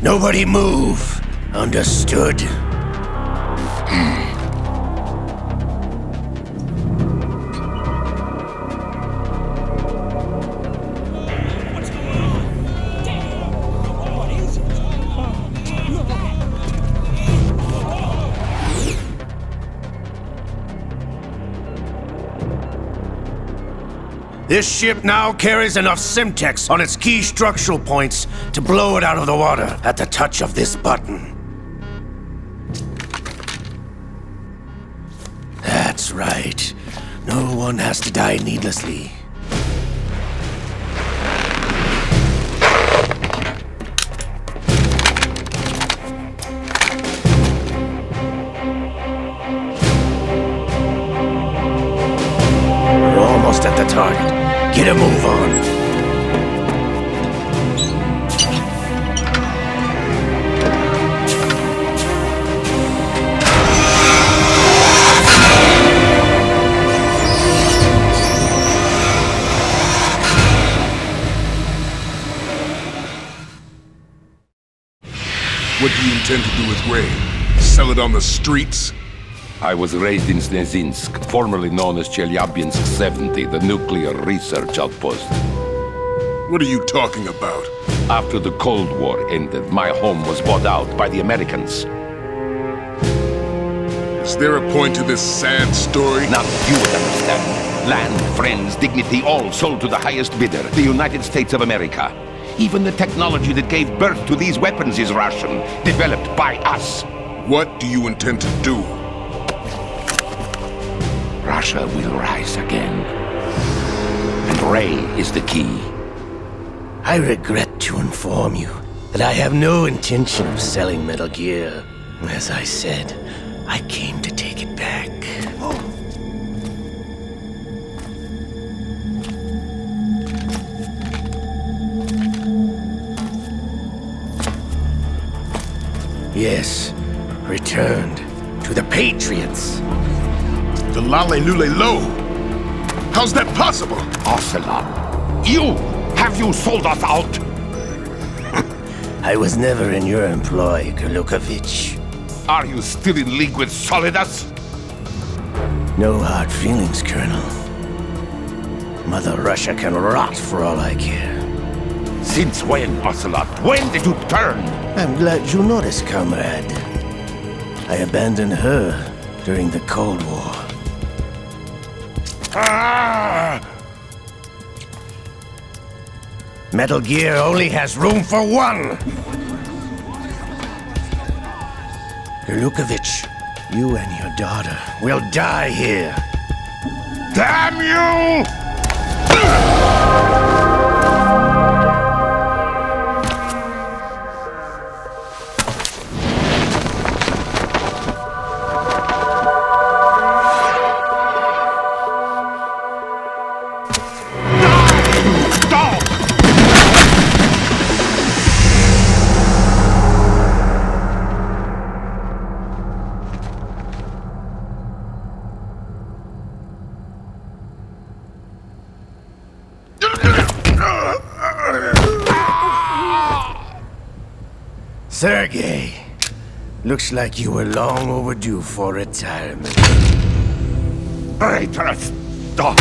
Nobody move. Understood? This ship now carries enough Simtex on its key structural points to blow it out of the water at the touch of this button. That's right. No one has to die needlessly. We're almost at the target. Get a move on. What do you intend to do with Ray? Sell it on the streets? I was raised in Snezinsk, formerly known as Chelyabinsk 70, the nuclear research outpost. What are you talking about? After the Cold War ended, my home was bought out by the Americans. Is there a point to this sad story? Now you would understand. Land, friends, dignity, all sold to the highest bidder, the United States of America. Even the technology that gave birth to these weapons is Russian, developed by us. What do you intend to do? Russia will rise again. And Ray is the key. I regret to inform you that I have no intention of selling Metal Gear. As I said, I came to take it back. Yes, returned to the Patriots. The Lale Lule Lo? How's that possible? Ocelot, have you sold us out? I was never in your employ, Gurlukovich. Are you still in league with Solidus? No hard feelings, Colonel. Mother Russia can rot for all I care. Since when, Ocelot? When did you turn? I'm glad you noticed, comrade. I abandoned her during the Cold War. Metal Gear only has room for one! Gurlukovich, you and your daughter will die here. Damn you! Sergey, looks like you were long overdue for retirement. Traitorous dog!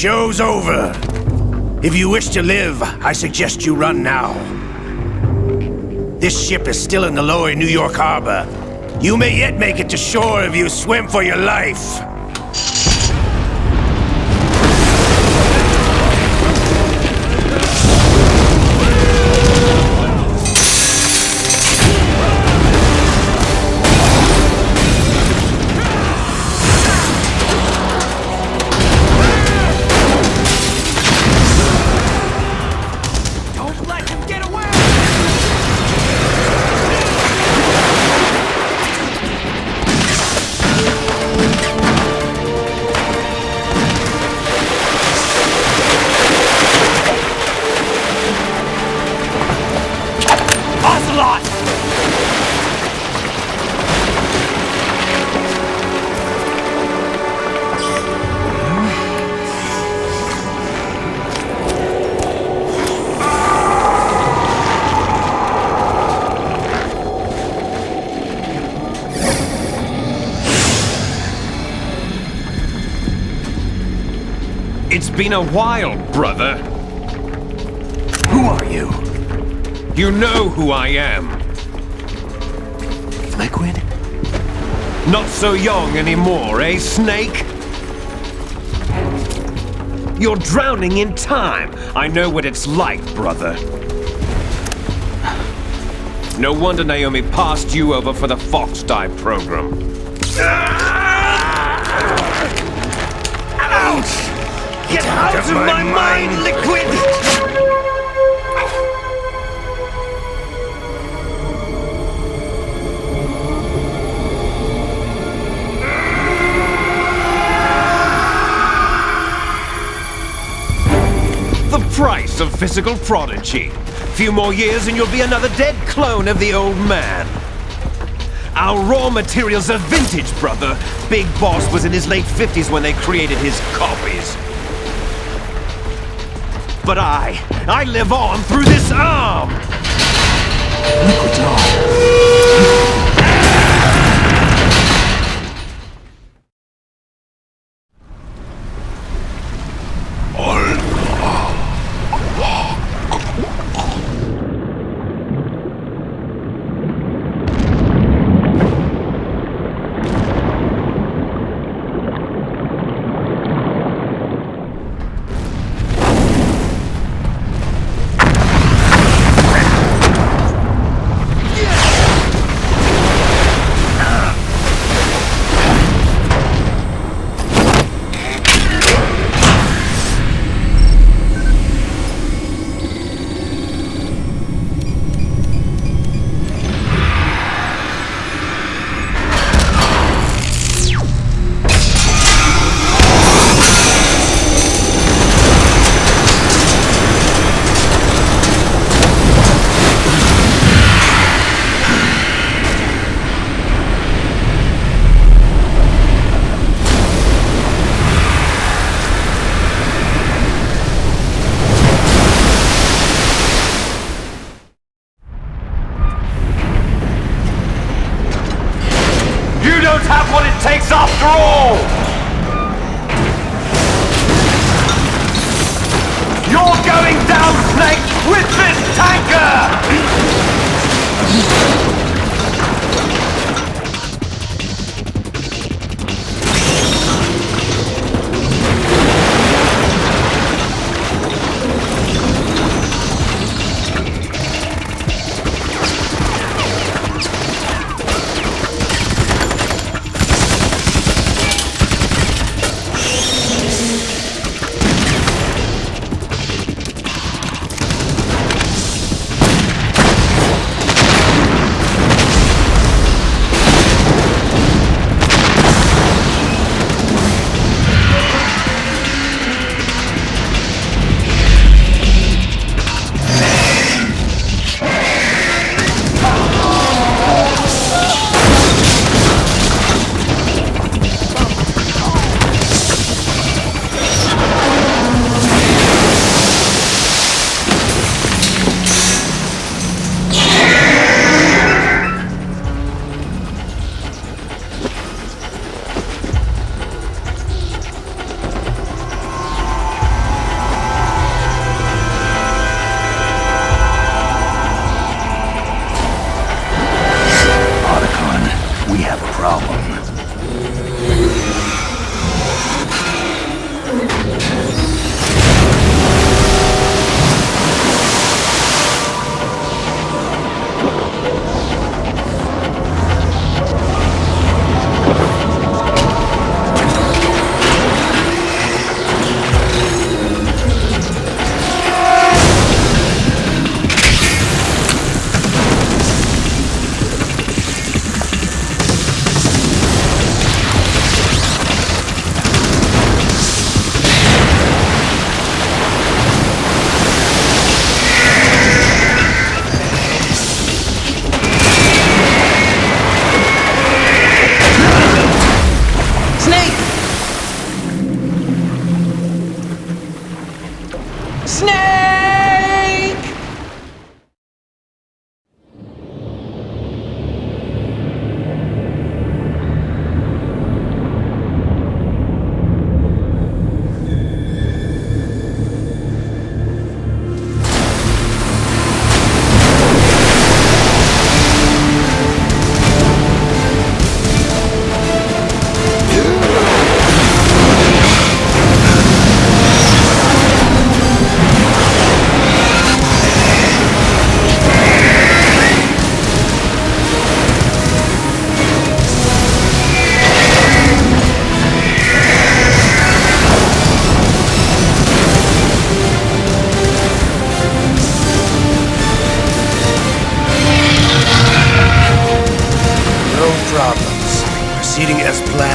Show's over. If you wish to live, I suggest you run now. This ship is still in the lower New York harbor. You may yet make it to shore if you swim for your life. It's been a while, brother. Who are you? You know who I am. Liquid? Not so young anymore, eh, Snake? You're drowning in time. I know what it's like, brother. No wonder Naomi passed you over for the Fox Dive program. Ouch! Get out of my mind, Liquid! The price of physical prodigy. Few more years and you'll be another dead clone of the old man. Our raw materials are vintage, brother. Big Boss was in his late 50s when they created his copies. But I live on through this arm! Liquid's Have what it takes after all! You're going down, Snake, with this tanker!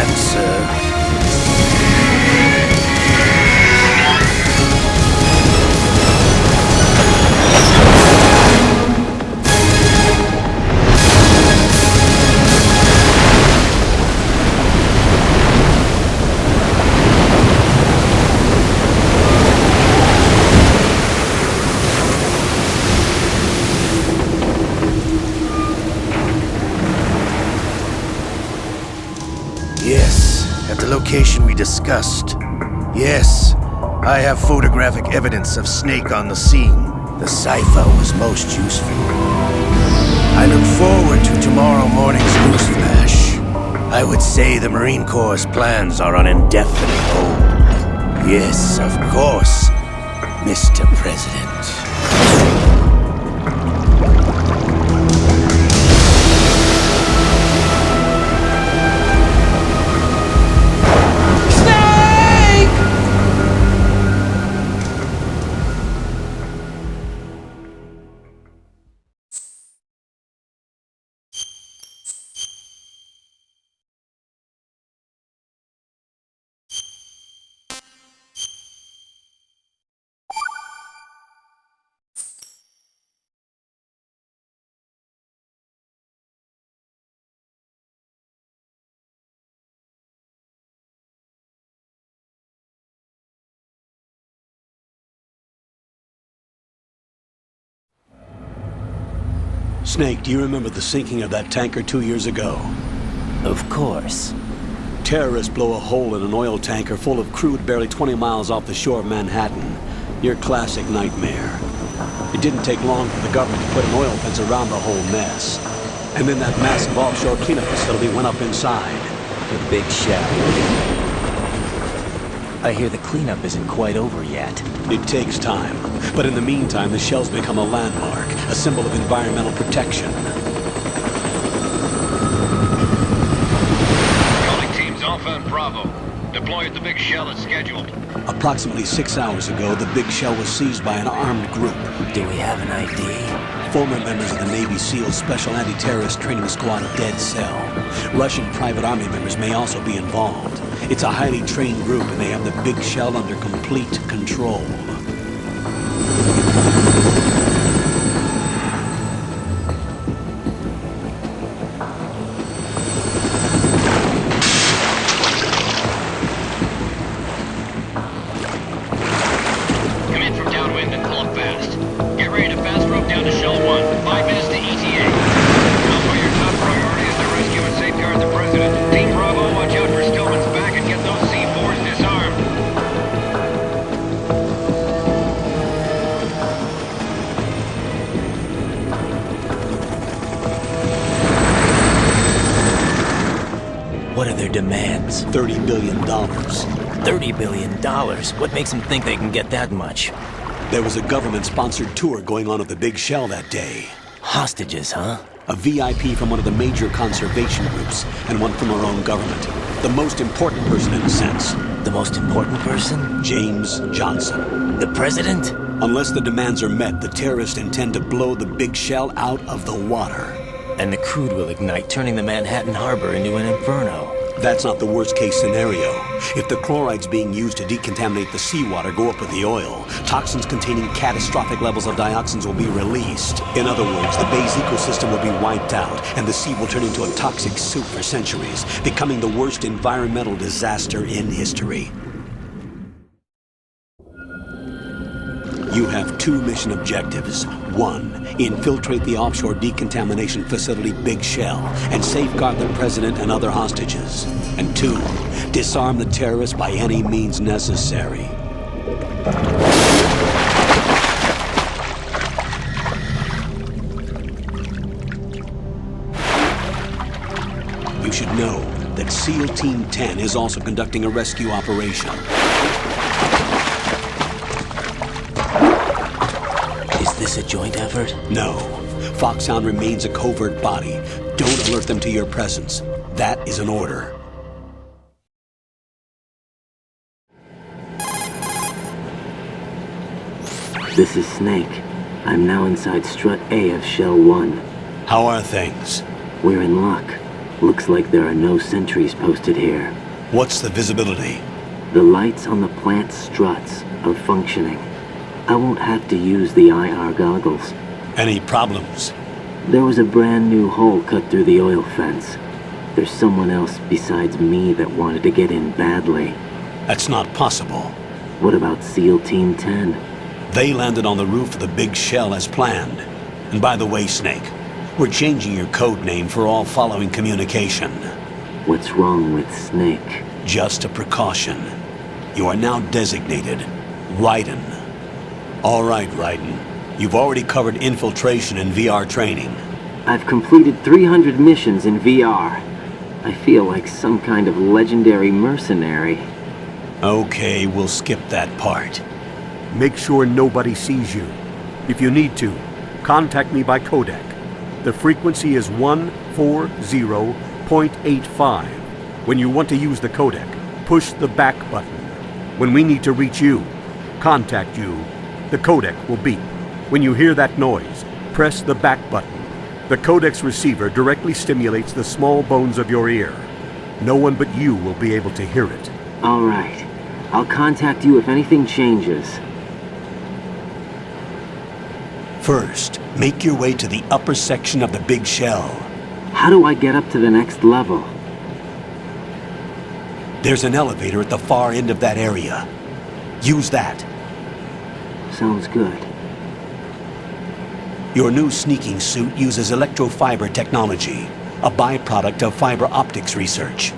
on, sir. Yes, at the location we discussed. Yes, I have photographic evidence of Snake on the scene. The cipher was most useful. I look forward to tomorrow morning's news flash. I would say the Marine Corps' plans are on indefinite hold. Yes, of course, Mr. President. Snake, do you remember the sinking of that tanker 2 years ago? Of course. Terrorists blow a hole in an oil tanker full of crude barely 20 miles off the shore of Manhattan. Your classic nightmare. It didn't take long for the government to put an oil fence around the whole mess. And then that massive offshore cleanup facility went up inside. The big shell. I hear the cleanup isn't quite over yet. It takes time. But in the meantime, the shell's become a landmark, a symbol of environmental protection. Calling teams Alpha and Bravo. Deploy at the big shell as scheduled. Approximately 6 hours ago, the big shell was seized by an armed group. Do we have an ID? Former members of the Navy SEAL Special Anti-Terrorist Training Squad Dead Cell. Russian private army members may also be involved. It's a highly trained group, and they have the big shell under complete control. Come in from downwind and pull up fast. Get ready to fast rope down to Shell 1. 5 minutes to ETA. Also, your top priority is to rescue and safeguard the President. Team Bravo, watch out for Stillman's back and get those C4s disarmed. What are their demands? $30 billion. $30 billion? What makes them think they can get that much? There was a government-sponsored tour going on at the big shell that day. Hostages, huh? A VIP from one of the major conservation groups, and one from our own government. The most important person in a sense. The most important person? James Johnson. The president? Unless the demands are met, the terrorists intend to blow the big shell out of the water. And the crude will ignite, turning the Manhattan Harbor into an inferno. That's not the worst-case scenario. If the chlorides being used to decontaminate the seawater go up with the oil, toxins containing catastrophic levels of dioxins will be released. In other words, the bay's ecosystem will be wiped out, and the sea will turn into a toxic soup for centuries, becoming the worst environmental disaster in history. You have 2 mission objectives. 1, infiltrate the offshore decontamination facility Big Shell and safeguard the president and other hostages. And 2, disarm the terrorists by any means necessary. You should know that SEAL Team 10 is also conducting a rescue operation. Is this a joint effort? No. Foxhound remains a covert body. Don't alert them to your presence. That is an order. This is Snake. I'm now inside Strut A of Shell 1. How are things? We're in luck. Looks like there are no sentries posted here. What's the visibility? The lights on the plant struts are functioning. I won't have to use the IR goggles. Any problems? There was a brand new hole cut through the oil fence. There's someone else besides me that wanted to get in badly. That's not possible. What about SEAL Team 10? They landed on the roof of the big shell as planned. And by the way, Snake, we're changing your code name for all following communication. What's wrong with Snake? Just a precaution. You are now designated Raiden. All right, Raiden. You've already covered infiltration and VR training. I've completed 300 missions in VR. I feel like some kind of legendary mercenary. Okay, we'll skip that part. Make sure nobody sees you. If you need to, contact me by codec. The frequency is 140.85. When you want to use the codec, push the back button. When we need to reach you, contact you, the codec will beep. When you hear that noise, press the back button. The codec's receiver directly stimulates the small bones of your ear. No one but you will be able to hear it. All right. I'll contact you if anything changes. First, make your way to the upper section of the big shell. How do I get up to the next level? There's an elevator at the far end of that area. Use that. Sounds good. Your new sneaking suit uses electrofiber technology, a byproduct of fiber optics research.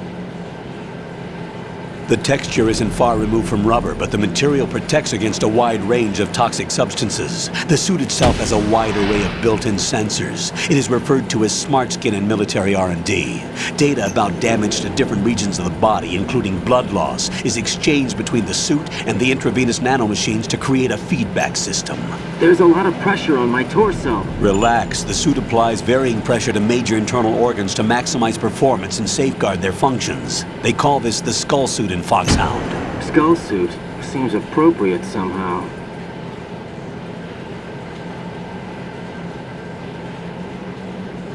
The texture isn't far removed from rubber, but the material protects against a wide range of toxic substances. The suit itself has a wide array of built-in sensors. It is referred to as smart skin in military R&D. Data about damage to different regions of the body, including blood loss, is exchanged between the suit and the intravenous nanomachines to create a feedback system. There's a lot of pressure on my torso. Relax. The suit applies varying pressure to major internal organs to maximize performance and safeguard their functions. They call this the skull suit in Foxhound. Skull suit seems appropriate somehow.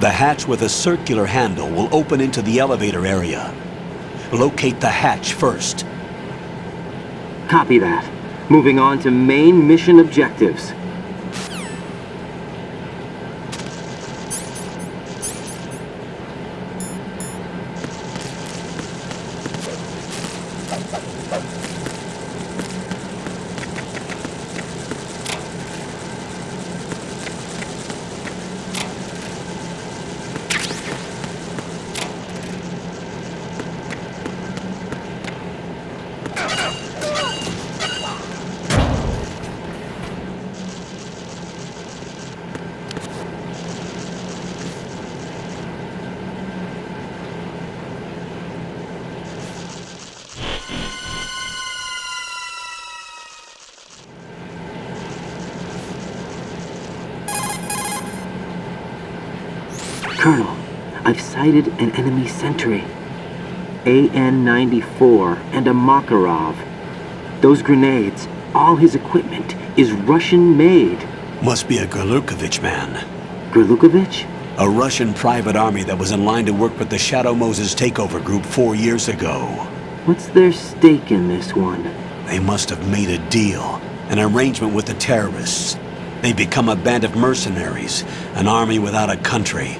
The hatch with a circular handle will open into the elevator area. Locate the hatch first. Copy that. Moving on to main mission objectives. Colonel, I've sighted an enemy sentry. AN-94 and a Makarov. Those grenades, all his equipment, is Russian-made. Must be a Gurlukovich man. Gurlukovich? A Russian private army that was in line to work with the Shadow Moses takeover group 4 years ago. What's their stake in this one? They must have made a deal, an arrangement with the terrorists. They become a band of mercenaries, an army without a country.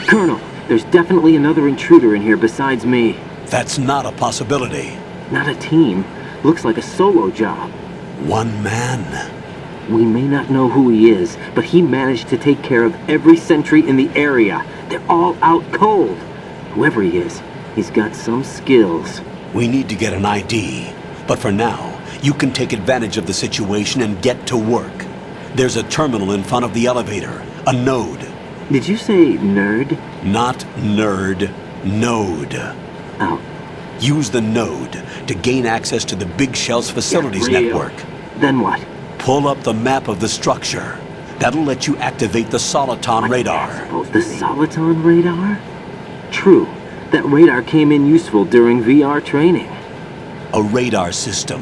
Colonel, there's definitely another intruder in here besides me. That's not a possibility. Not a team. Looks like a solo job. One man? We may not know who he is, but he managed to take care of every sentry in the area. They're all out cold. Whoever he is, He's got some skills. We need to get an ID. But for now, you can take advantage of the situation and get to work. There's a terminal in front of the elevator. A node. Did you say nerd? Not nerd. Node. Oh. Use the node to gain access to the Big Shell's facilities network. Then what? Pull up the map of the structure. That'll let you activate the Soliton radar. The Soliton radar? True. That radar came in useful during VR training. A radar system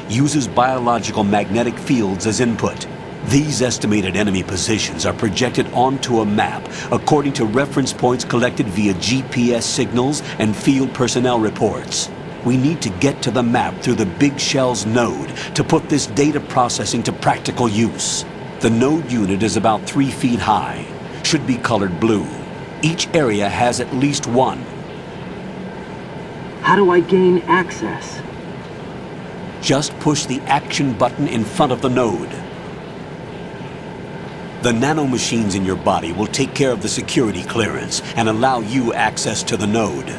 uses biological magnetic fields as input. These estimated enemy positions are projected onto a map according to reference points collected via GPS signals and field personnel reports. We need to get to the map through the Big Shell's node to put this data processing to practical use. The node unit is about 3 feet high, should be colored blue. Each area has at least one. How do I gain access? Just push the action button in front of the node. The nanomachines in your body will take care of the security clearance and allow you access to the node.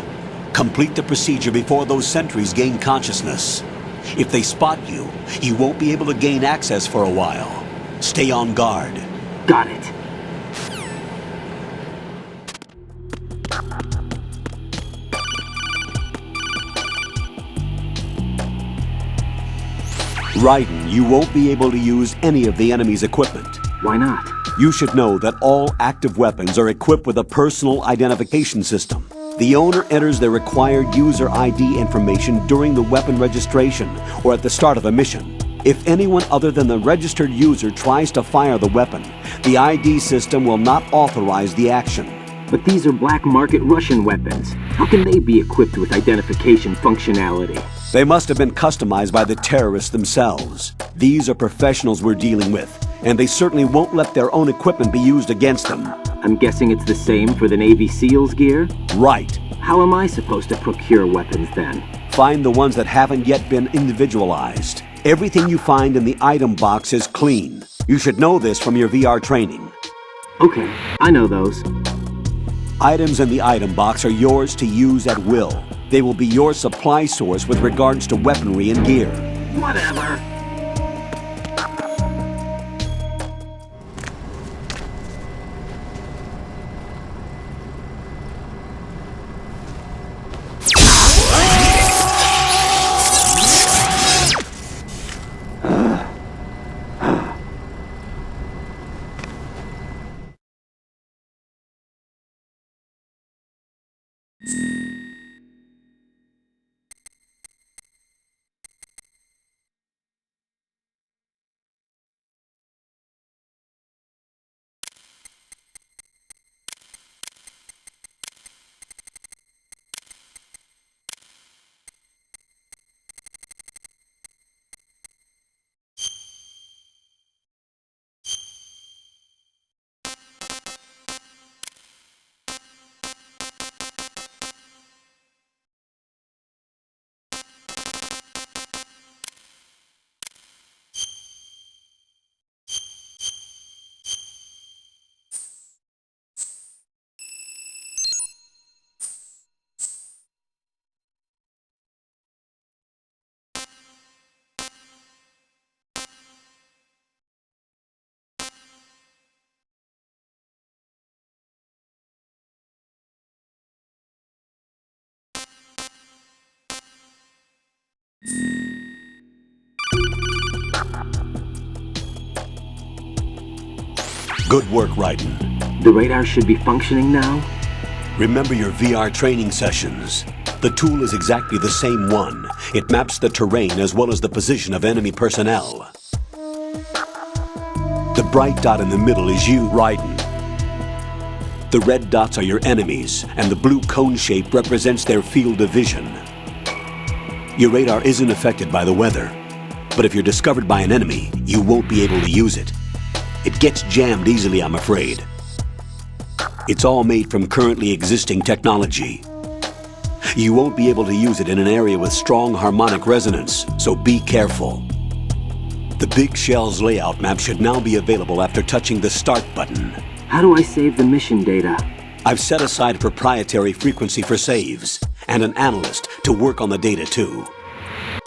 Complete the procedure before those sentries gain consciousness. If they spot you, you won't be able to gain access for a while. Stay on guard. Got it. Raiden, you won't be able to use any of the enemy's equipment. Why not? You should know that all active weapons are equipped with a personal identification system. The owner enters their required user ID information during the weapon registration or at the start of a mission. If anyone other than the registered user tries to fire the weapon, the ID system will not authorize the action. But these are black market Russian weapons. How can they be equipped with identification functionality? They must have been customized by the terrorists themselves. These are professionals we're dealing with, and they certainly won't let their own equipment be used against them. I'm guessing it's the same for the Navy SEALs gear? Right. How am I supposed to procure weapons then? Find the ones that haven't yet been individualized. Everything you find in the item box is clean. You should know this from your VR training. Okay, I know those. Items in the item box are yours to use at will. They will be your supply source with regards to weaponry and gear. Whatever. Good work, Raiden. The radar should be functioning now? Remember your VR training sessions. The tool is exactly the same one. It maps the terrain as well as the position of enemy personnel. The bright dot in the middle is you, Raiden. The red dots are your enemies, and the blue cone shape represents their field of vision. Your radar isn't affected by the weather, but if you're discovered by an enemy, you won't be able to use it. It gets jammed easily, I'm afraid. It's all made from currently existing technology. You won't be able to use it in an area with strong harmonic resonance, so be careful. The Big Shell's layout map should now be available after touching the Start button. How do I save the mission data? I've set aside a proprietary frequency for saves, and an analyst to work on the data too.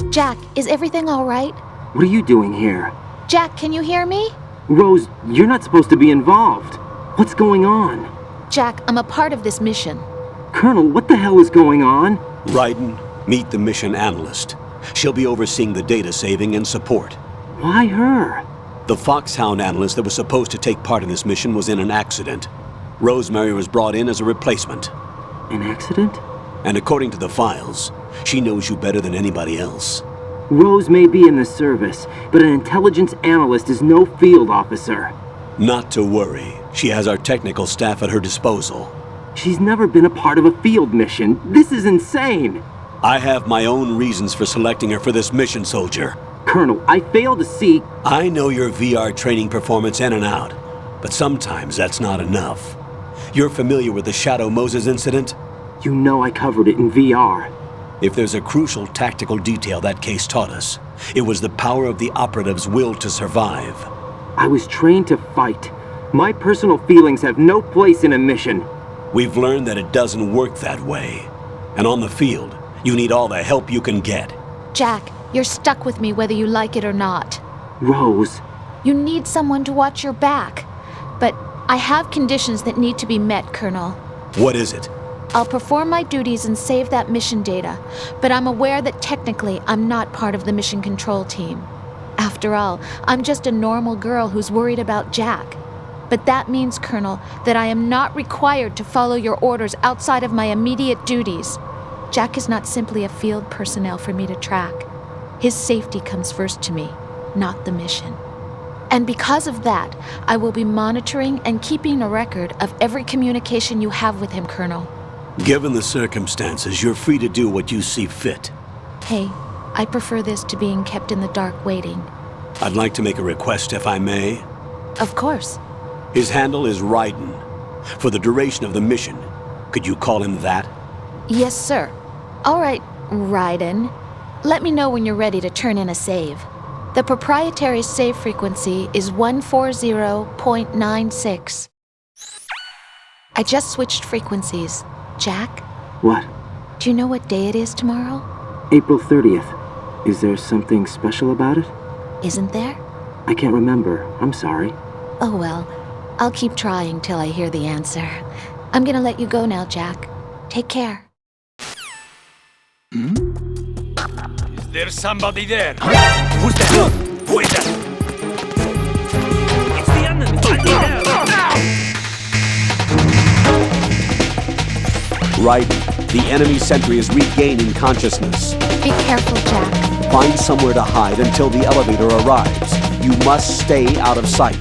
Jack, is everything all right? What are you doing here? Jack, can you hear me? Rose, you're not supposed to be involved. What's going on? Jack, I'm a part of this mission. Colonel, what the hell is going on? Raiden, meet the mission analyst. She'll be overseeing the data saving and support. Why her? The Foxhound analyst that was supposed to take part in this mission was in an accident. Rosemary was brought in as a replacement. An accident? And according to the files, she knows you better than anybody else. Rose may be in the service, but an intelligence analyst is no field officer. Not to worry. She has our technical staff at her disposal. She's never been a part of a field mission. This is insane! I have my own reasons for selecting her for this mission, soldier. Colonel, I fail to see... I know your VR training performance in and out, but sometimes that's not enough. You're familiar with the Shadow Moses incident? You know I covered it in VR. If there's a crucial tactical detail that case taught us, it was the power of the operative's will to survive. I was trained to fight. My personal feelings have no place in a mission. We've learned that it doesn't work that way. And on the field, you need all the help you can get. Jack, you're stuck with me whether you like it or not. Rose. You need someone to watch your back. But I have conditions that need to be met, Colonel. What is it? I'll perform my duties and save that mission data, but I'm aware that technically I'm not part of the mission control team. After all, I'm just a normal girl who's worried about Jack. But that means, Colonel, that I am not required to follow your orders outside of my immediate duties. Jack is not simply a field personnel for me to track. His safety comes first to me, not the mission. And because of that, I will be monitoring and keeping a record of every communication you have with him, Colonel. Given the circumstances, you're free to do what you see fit. Hey, I prefer this to being kept in the dark waiting. I'd like to make a request, if I may. Of course. His handle is Raiden. For the duration of the mission, could you call him that? Yes, sir. All right, Raiden. Let me know when you're ready to turn in a save. The proprietary save frequency is 140.96. I just switched frequencies. Jack? What? Do you know what day it is tomorrow? April 30th. Is there something special about it? Isn't there? I can't remember. I'm sorry. Oh well, I'll keep trying till I hear the answer. I'm gonna let you go now, Jack. Take care. Is there somebody there? Who's that? Who is that? It's the enemy! Right. The enemy sentry is regaining consciousness. Be careful, Jack. Find somewhere to hide until the elevator arrives. You must stay out of sight.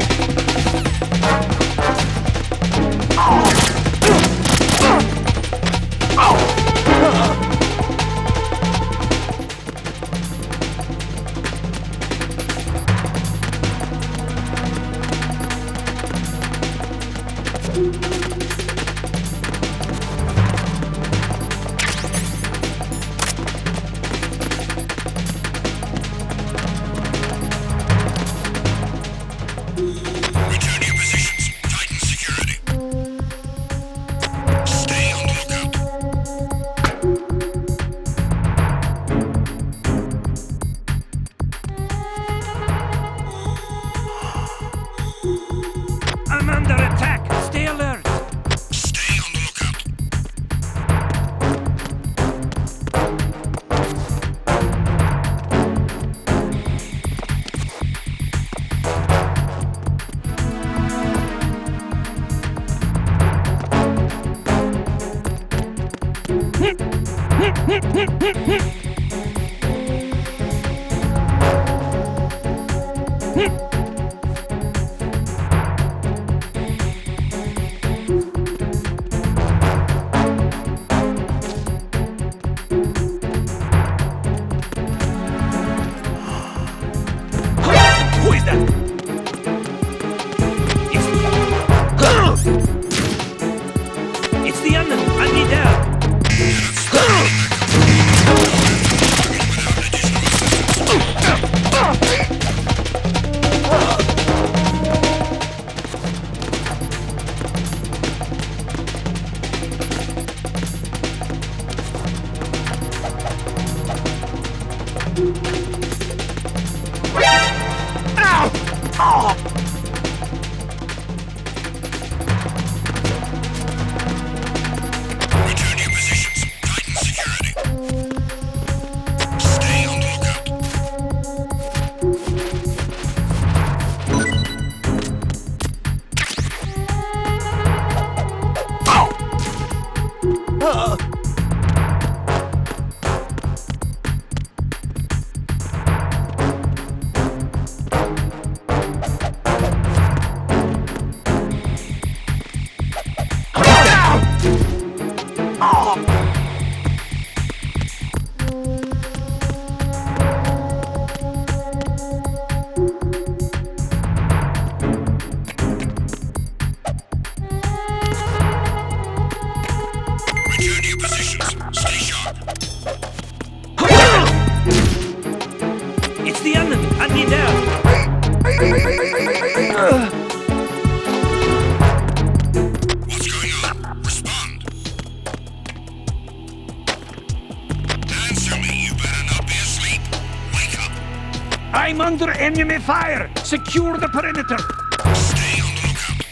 Return to your positions. Tighten security. Stay on the lookout. Return to your positions. Stay sharp. It's the enemy! I need help! What's going on? Respond. Answer me. You better not be asleep. Wake up. I'm under enemy fire! Secure the perimeter! Stay on the lookout.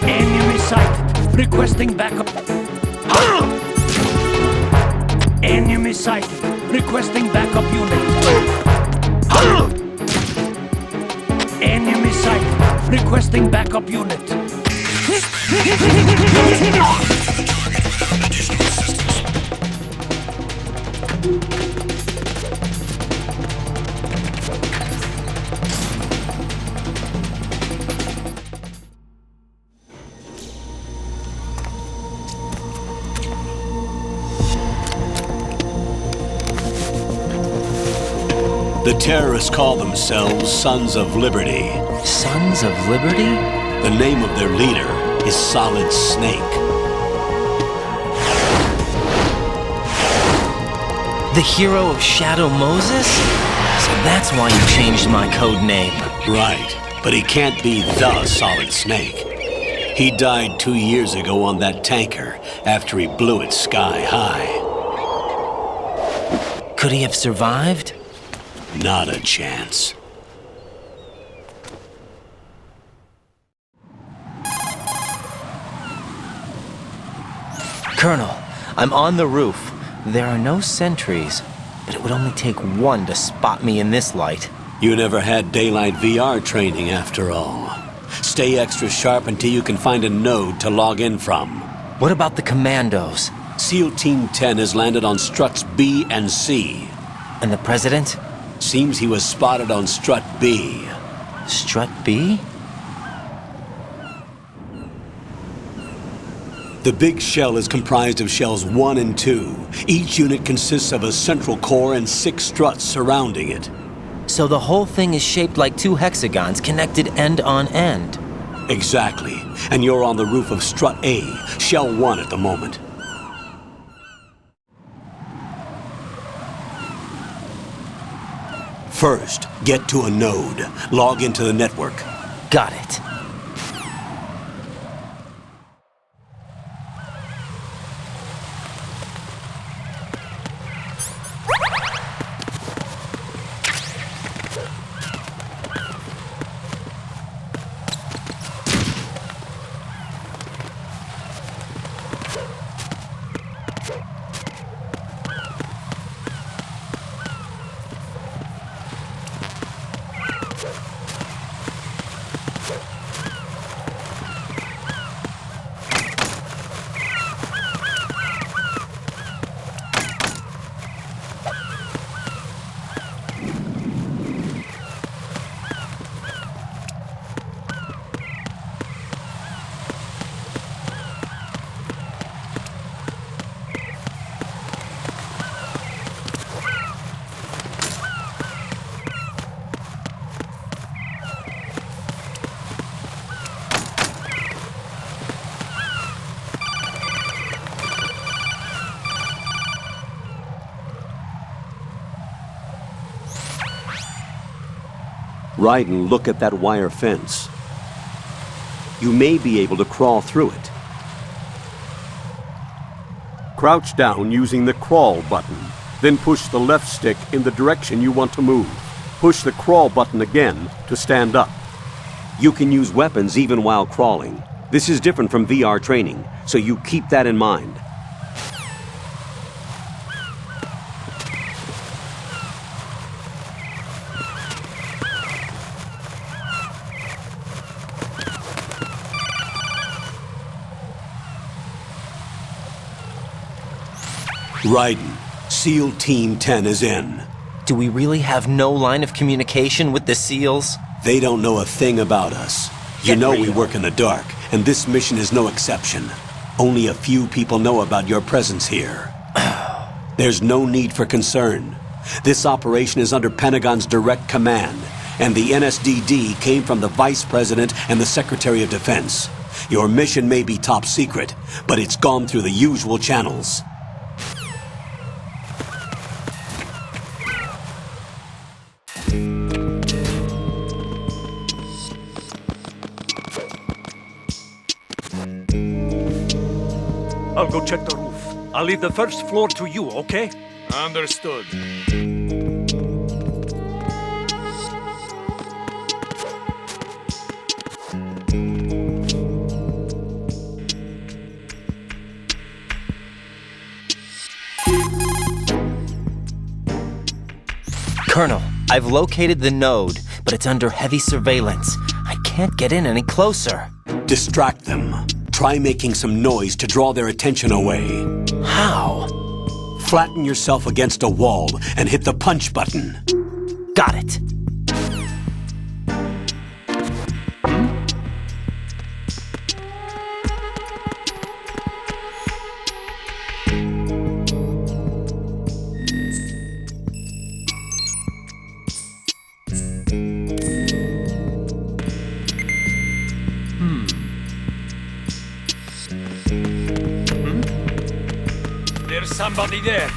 Enemy sighted. Requesting backup. Enemy sighted. Requesting backup unit. Enemy sighted. Requesting backup unit. The terrorists call themselves Sons of Liberty. Sons of Liberty? The name of their leader is Solid Snake. The hero of Shadow Moses? So that's why you changed my code name. Right, but he can't be the Solid Snake. He died 2 years ago on that tanker after he blew it sky high. Could he have survived? Not a chance. Colonel, I'm on the roof. There are no sentries, but it would only take one to spot me in this light. You never had daylight VR training after all. Stay extra sharp until you can find a node to log in from. What about the commandos? SEAL Team 10 has landed on struts B and C. And the President? Seems he was spotted on strut B. Strut B? The big shell is comprised of shells 1 and 2. Each unit consists of a central core and 6 struts surrounding it. So the whole thing is shaped like 2 hexagons connected end on end. Exactly. And you're on the roof of strut A, shell 1 at the moment. First, get to a node. Log into the network. Got it. Raiden, look at that wire fence. You may be able to crawl through it. Crouch down using the crawl button. Then push the left stick in the direction you want to move. Push the crawl button again to stand up. You can use weapons even while crawling. This is different from VR training, so you keep that in mind. Raiden, SEAL Team 10 is in. Do we really have no line of communication with the SEALs? They don't know a thing about us. You know we work in the dark, and this mission is no exception. Only a few people know about your presence here. There's no need for concern. This operation is under Pentagon's direct command, and the NSDD came from the Vice President and the Secretary of Defense. Your mission may be top secret, but it's gone through the usual channels. I'll go check the roof. I'll leave the first floor to you, okay? Understood. Colonel, I've located the node, but it's under heavy surveillance. I can't get in any closer. Distract them. Try making some noise to draw their attention away. How? Flatten yourself against a wall and hit the punch button. Got it. There's somebody there.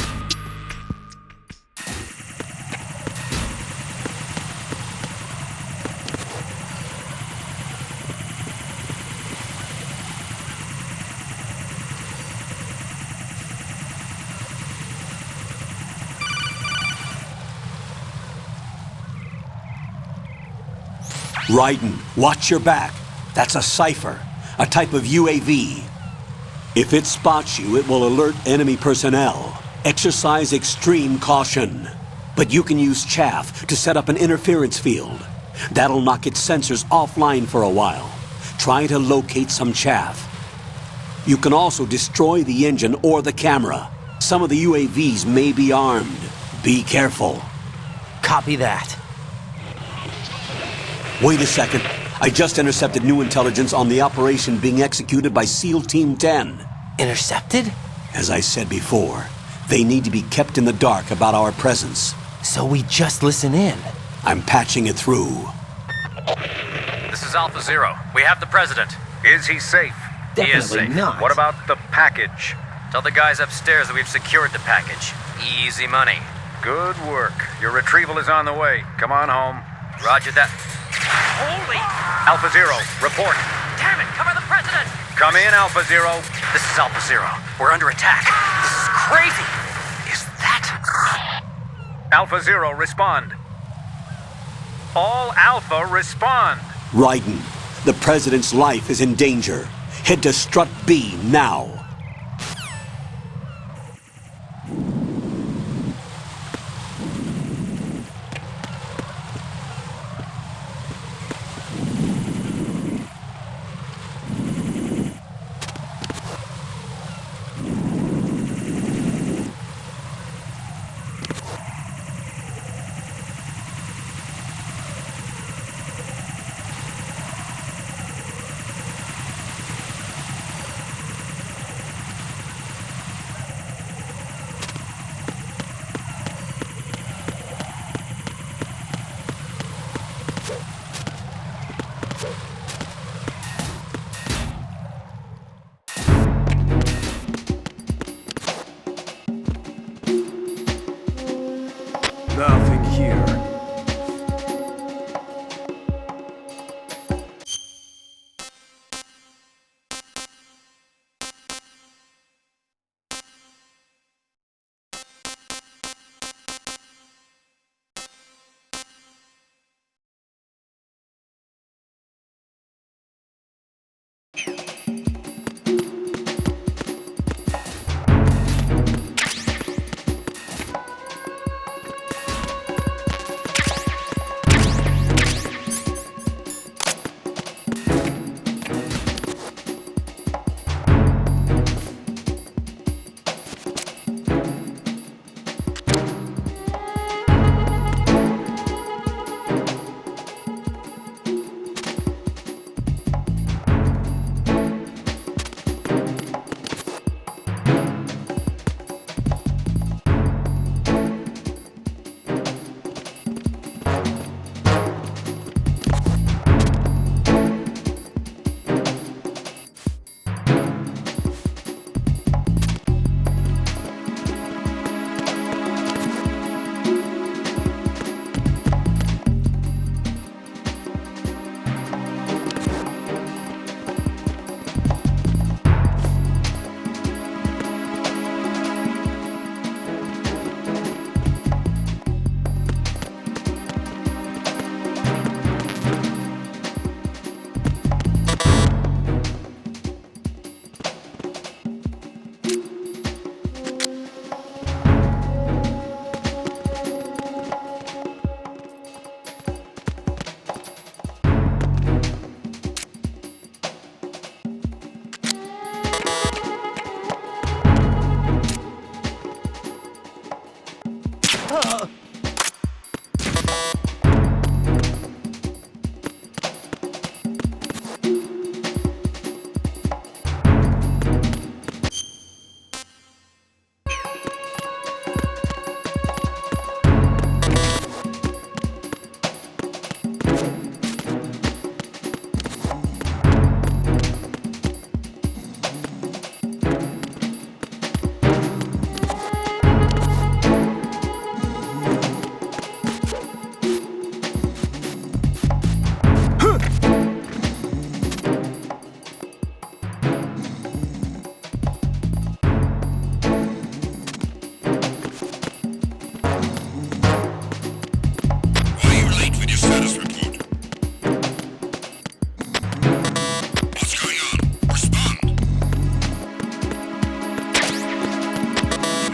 Raiden, watch your back. That's a cipher, a type of UAV. If it spots you, it will alert enemy personnel. Exercise extreme caution. But you can use chaff to set up an interference field. That'll knock its sensors offline for a while. Try to locate some chaff. You can also destroy the engine or the camera. Some of the UAVs may be armed. Be careful. Copy that. Wait a second. I just intercepted new intelligence on the operation being executed by SEAL Team 10. Intercepted? As I said before, they need to be kept in the dark about our presence. So we just listen in. I'm patching it through. This is Alpha Zero. We have the president. Is he safe? He is Definitely safe. not. What about the package? Tell the guys upstairs that we've secured the package. Easy money. Good work. Your retrieval is on the way. Come on home. Roger that. Holy! Alpha Zero, report. Damn it, cover the president! Come in, Alpha Zero. This is Alpha Zero. We're under attack. This is crazy. Is that... Alpha Zero, respond. All Alpha, respond. Raiden, the President's life is in danger. Head to Strut B now.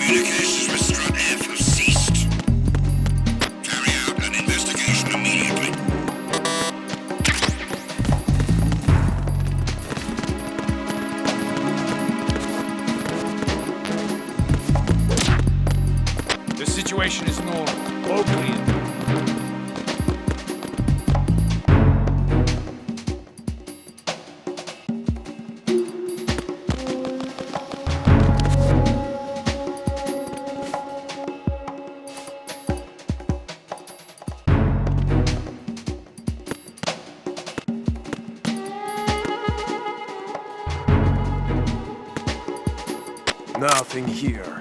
Communications with Strut F have ceased. Carry out an investigation immediately. The situation is normal. Locally. Nothing here.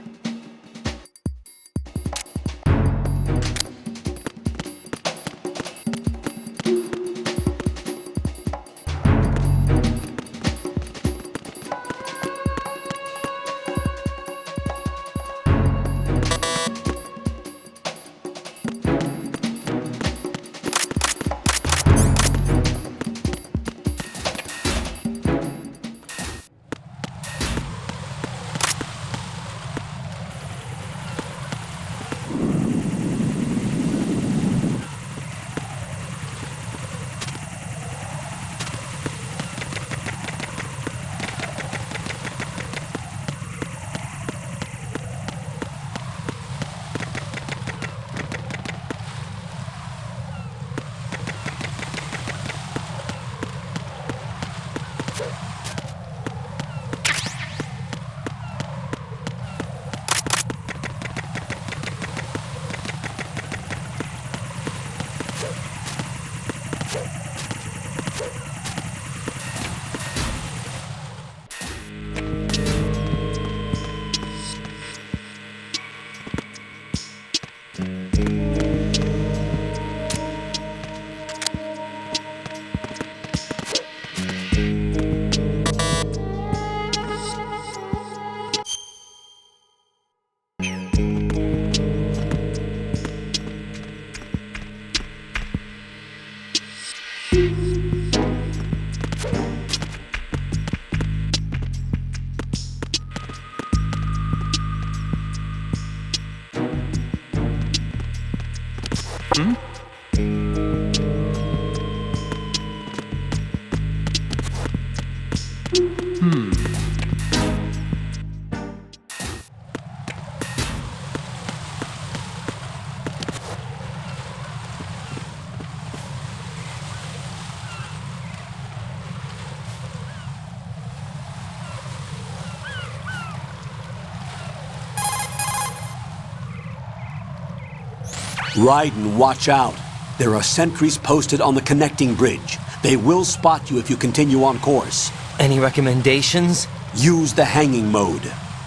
Raiden, watch out. There are sentries posted on the connecting bridge. They will spot you if you continue on course. Any recommendations? Use the hanging mode.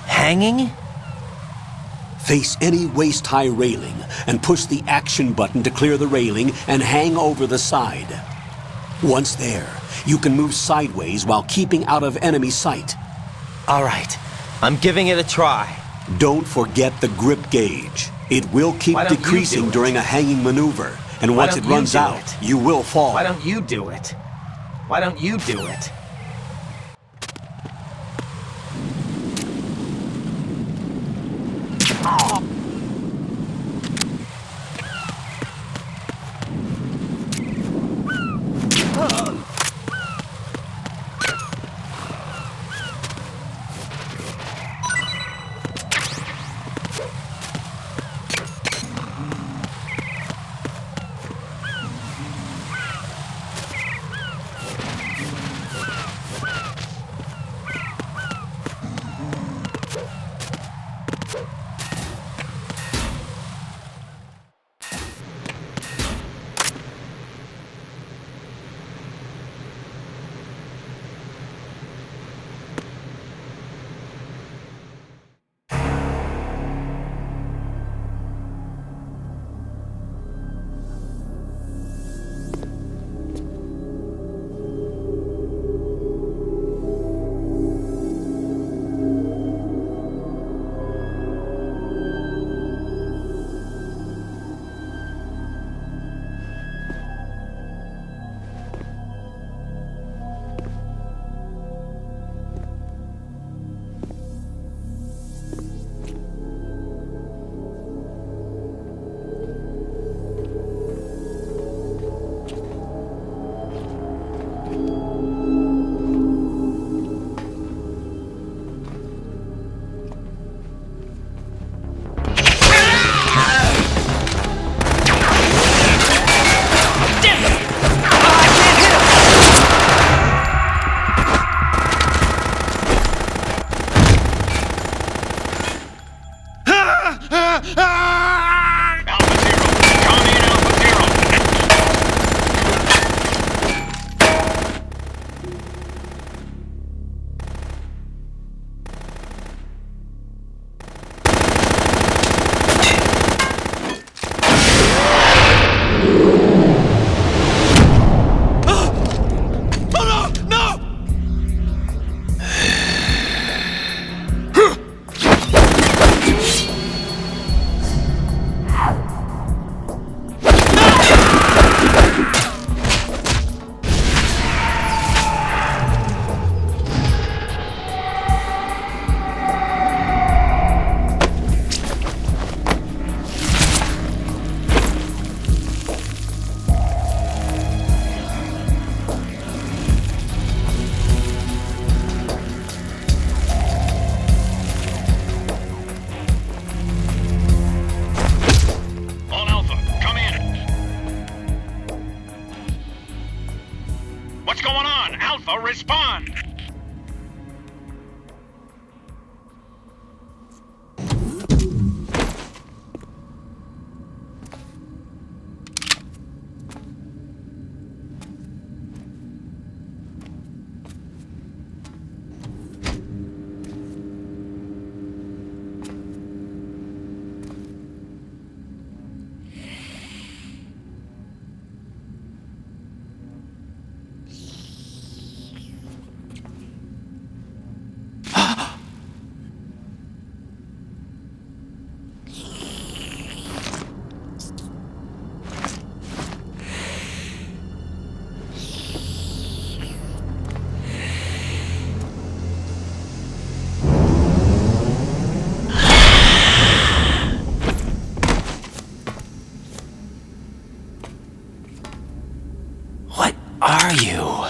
Hanging? Face any waist-high railing and push the action button to clear the railing and hang over the side. Once there, you can move sideways while keeping out of enemy sight. All right, I'm giving it a try. Don't forget the grip gauge. It will keep decreasing during a hanging maneuver, and once it runs out, you will fall. Why don't you do it? Why don't you do it? Alpha Zero, come in, Alpha Zero. What's going on? Alpha, respond! Are you?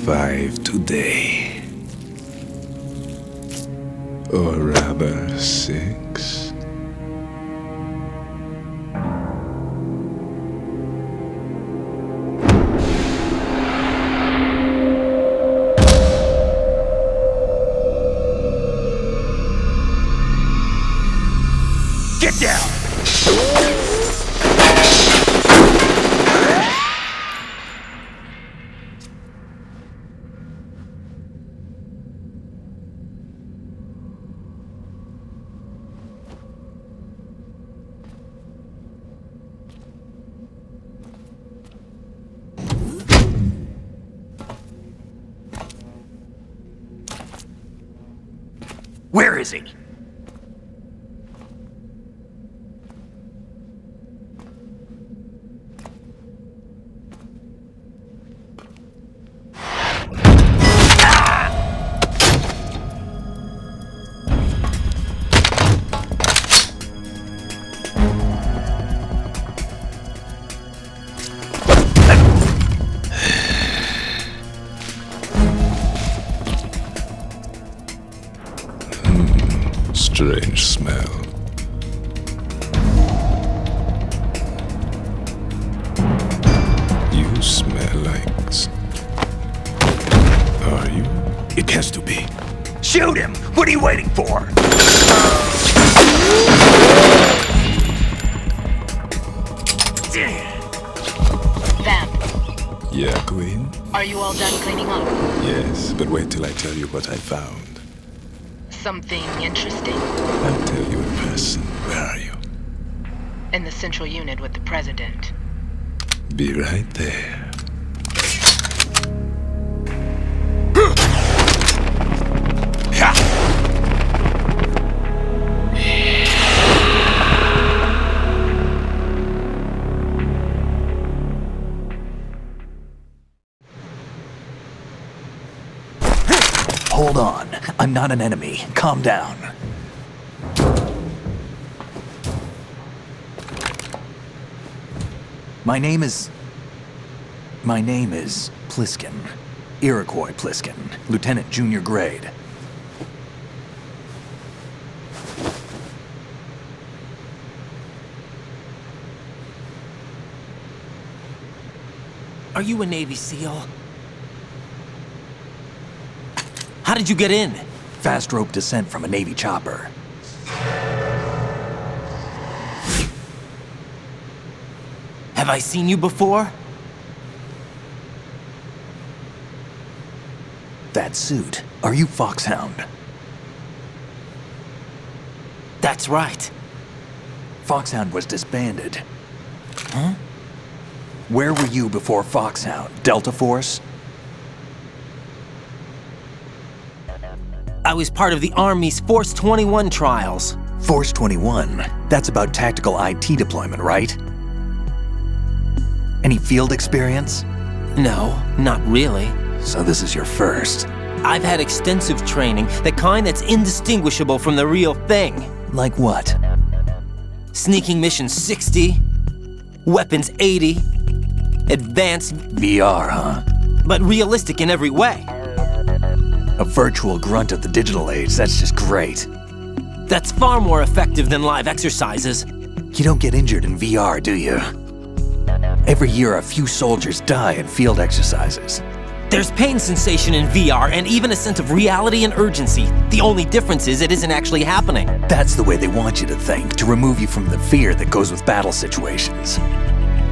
Five today. Or rather, 6. Get down! Where is he? Strange smell. You smell like... Are you? It has to be. Shoot him! What are you waiting for? Vamp, Yeah, Queen? are you all done cleaning up? Yes, but wait till I tell you what I found. Something interesting? I'll tell you in person. Where are you? In the central unit with the president. Be right there. Hold on. I'm not an enemy. Calm down. My name is Pliskin. Iroquois Pliskin. Lieutenant Junior Grade. Are you a Navy SEAL? How did you get in? Fast rope descent from a Navy chopper. Have I seen you before? That suit. Are you Foxhound? That's right. Foxhound was disbanded. Huh? Where were you before Foxhound? Delta Force? I was part of the Army's Force 21 trials. Force 21? That's about tactical IT deployment, right? Any field experience? No, not really. So this is your first. I've had extensive training, the kind that's indistinguishable from the real thing. Like what? Sneaking mission 60, weapons 80, advanced... VR, huh? But realistic in every way. A virtual grunt of the digital age, that's just great. That's far more effective than live exercises. You don't get injured in VR, do you? Every year a few soldiers die in field exercises. There's pain sensation in VR and even a sense of reality and urgency. The only difference is it isn't actually happening. That's the way they want you to think, to remove you from the fear that goes with battle situations.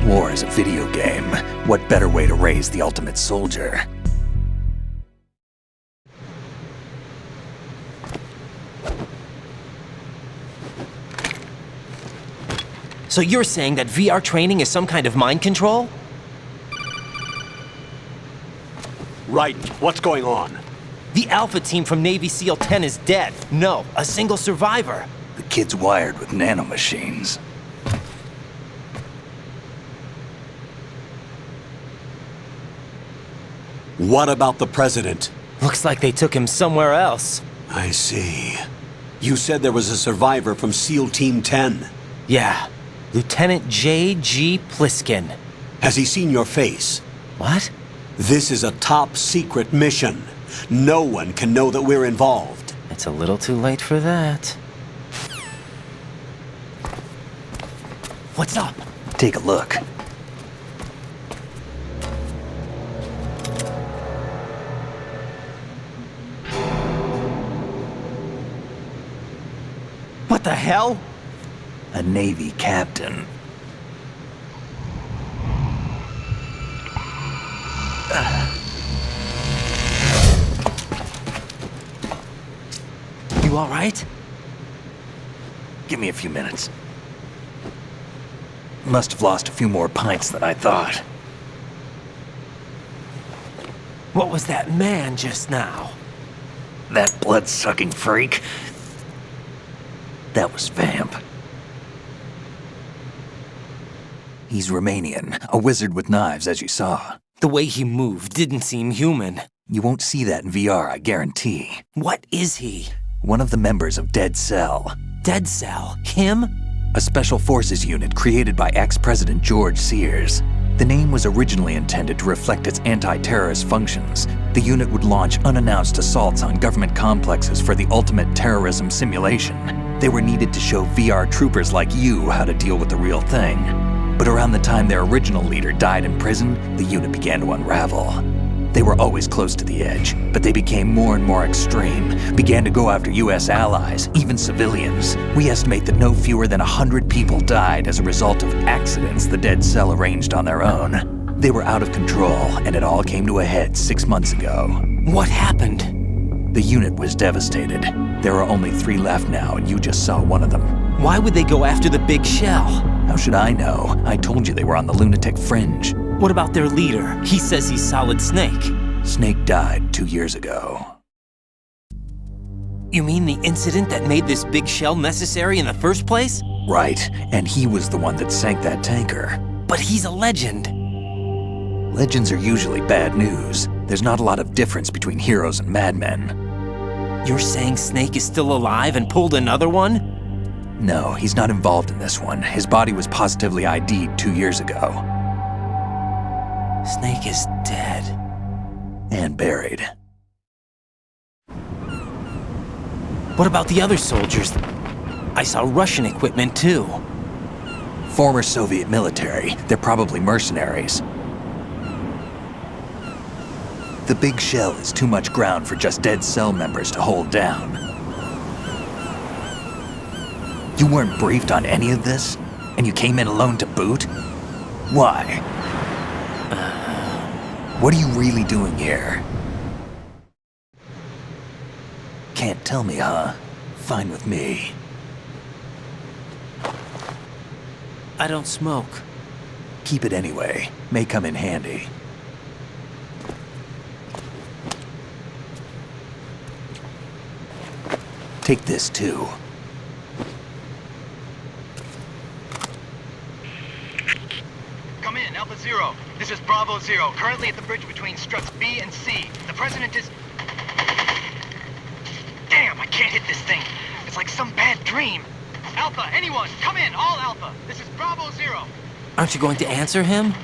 War is a video game. What better way to raise the ultimate soldier? So you're saying that VR training is some kind of mind control? Right. What's going on? The Alpha team from Navy SEAL 10 is dead. No, a single survivor. The kid's wired with nanomachines. What about the president? Looks like they took him somewhere else. I see. You said there was a survivor from SEAL Team 10. Yeah. Lieutenant J.G. Pliskin. Has he seen your face? What? This is a top secret mission. No one can know that we're involved. It's a little too late for that. What's up? Take a look. What the hell? A Navy captain. You all right? Give me a few minutes. Must have lost a few more pints than I thought. What was that man just now? That blood-sucking freak. That was Vamp. He's Romanian, a wizard with knives, as you saw. The way he moved didn't seem human. You won't see that in VR, I guarantee. What is he? One of the members of Dead Cell. Dead Cell? Him? A special forces unit created by ex-President George Sears. The name was originally intended to reflect its anti-terrorist functions. The unit would launch unannounced assaults on government complexes for the ultimate terrorism simulation. They were needed to show VR troopers like you how to deal with the real thing. But around the time their original leader died in prison, the unit began to unravel. They were always close to the edge, but they became more and more extreme, began to go after US allies, even civilians. We estimate that no fewer than 100 people died as a result of accidents the Dead Cell arranged on their own. They were out of control, and it all came to a head 6 months ago. What happened? The unit was devastated. There are only 3 left now, and you just saw one of them. Why would they go after the big shell? How should I know? I told you they were on the lunatic fringe. What about their leader? He says he's Solid Snake. Snake died 2 years ago. You mean the incident that made this big shell necessary in the first place? Right, and he was the one that sank that tanker. But he's a legend. Legends are usually bad news. There's not a lot of difference between heroes and madmen. You're saying Snake is still alive and pulled another one? No, he's not involved in this one. His body was positively ID'd 2 years ago. Snake is dead. And buried. What about the other soldiers? I saw Russian equipment too. Former Soviet military. They're probably mercenaries. The big shell is too much ground for just dead cell members to hold down. You weren't briefed on any of this? And you came in alone to boot? Why? What are you really doing here? Can't tell me, huh? Fine with me. I don't smoke. Keep it anyway. May come in handy. Take this too. Come in, Alpha Zero. This is Bravo Zero, currently at the bridge between struts B and C. The President is... Damn, I can't hit this thing. It's like some bad dream. Alpha, anyone, come in, all Alpha. This is Bravo Zero. Aren't you going to answer him?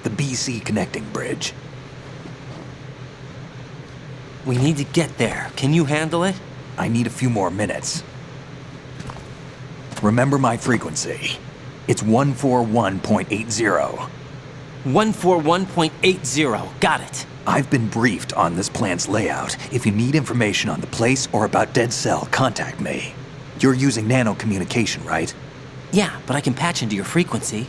The BC connecting bridge. We need to get there. Can you handle it? I need a few more minutes. Remember my frequency. It's 141.80. 141.80. Got it. I've been briefed on this plant's layout. If you need information on the place or about Dead Cell, contact me. You're using nano communication, right? Yeah, but I can patch into your frequency.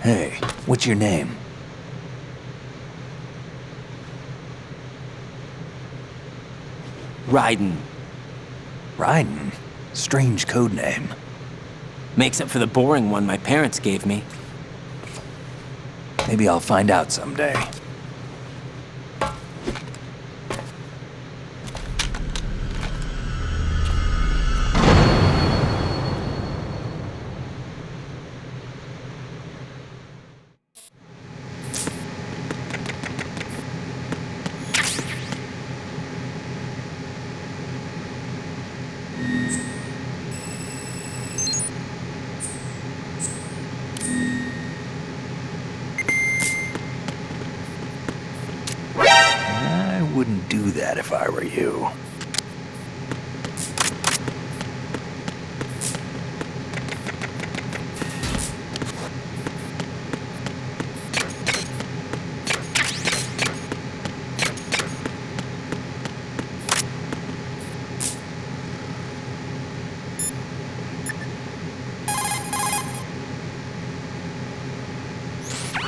Hey, what's your name? Raiden. Raiden? Strange code name. Makes up for the boring one my parents gave me. Maybe I'll find out someday. I wouldn't do that if I were you.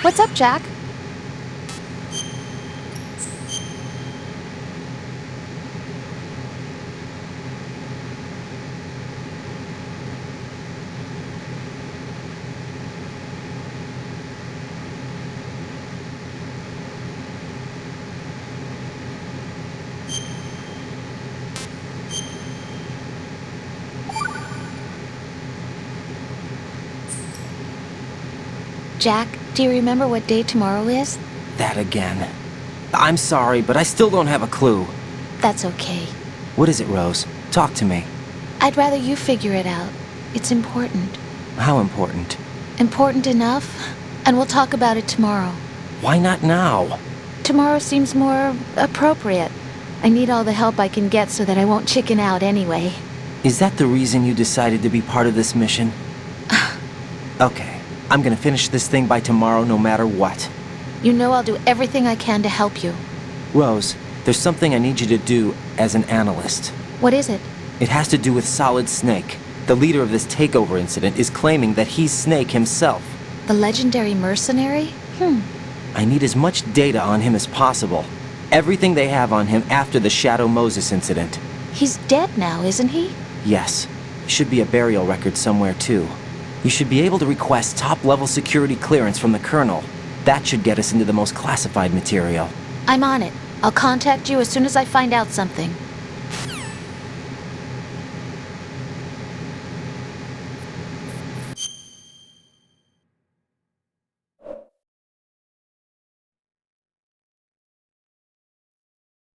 What's up, Jack? Jack, do you remember what day tomorrow is? That again. I'm sorry, but I still don't have a clue. That's okay. What is it, Rose? Talk to me. I'd rather you figure it out. It's important. How important? Important enough, and we'll talk about it tomorrow. Why not now? Tomorrow seems more appropriate. I need all the help I can get so that I won't chicken out anyway. Is that the reason you decided to be part of this mission? Okay. I'm gonna finish this thing by tomorrow no matter what. You know I'll do everything I can to help you. Rose, there's something I need you to do as an analyst. What is it? It has to do with Solid Snake. The leader of this takeover incident is claiming that he's Snake himself. The legendary mercenary? I need as much data on him as possible. Everything they have on him after the Shadow Moses incident. He's dead now, isn't he? Yes. Should be a burial record somewhere too. You should be able to request top-level security clearance from the Colonel. That should get us into the most classified material. I'm on it. I'll contact you as soon as I find out something.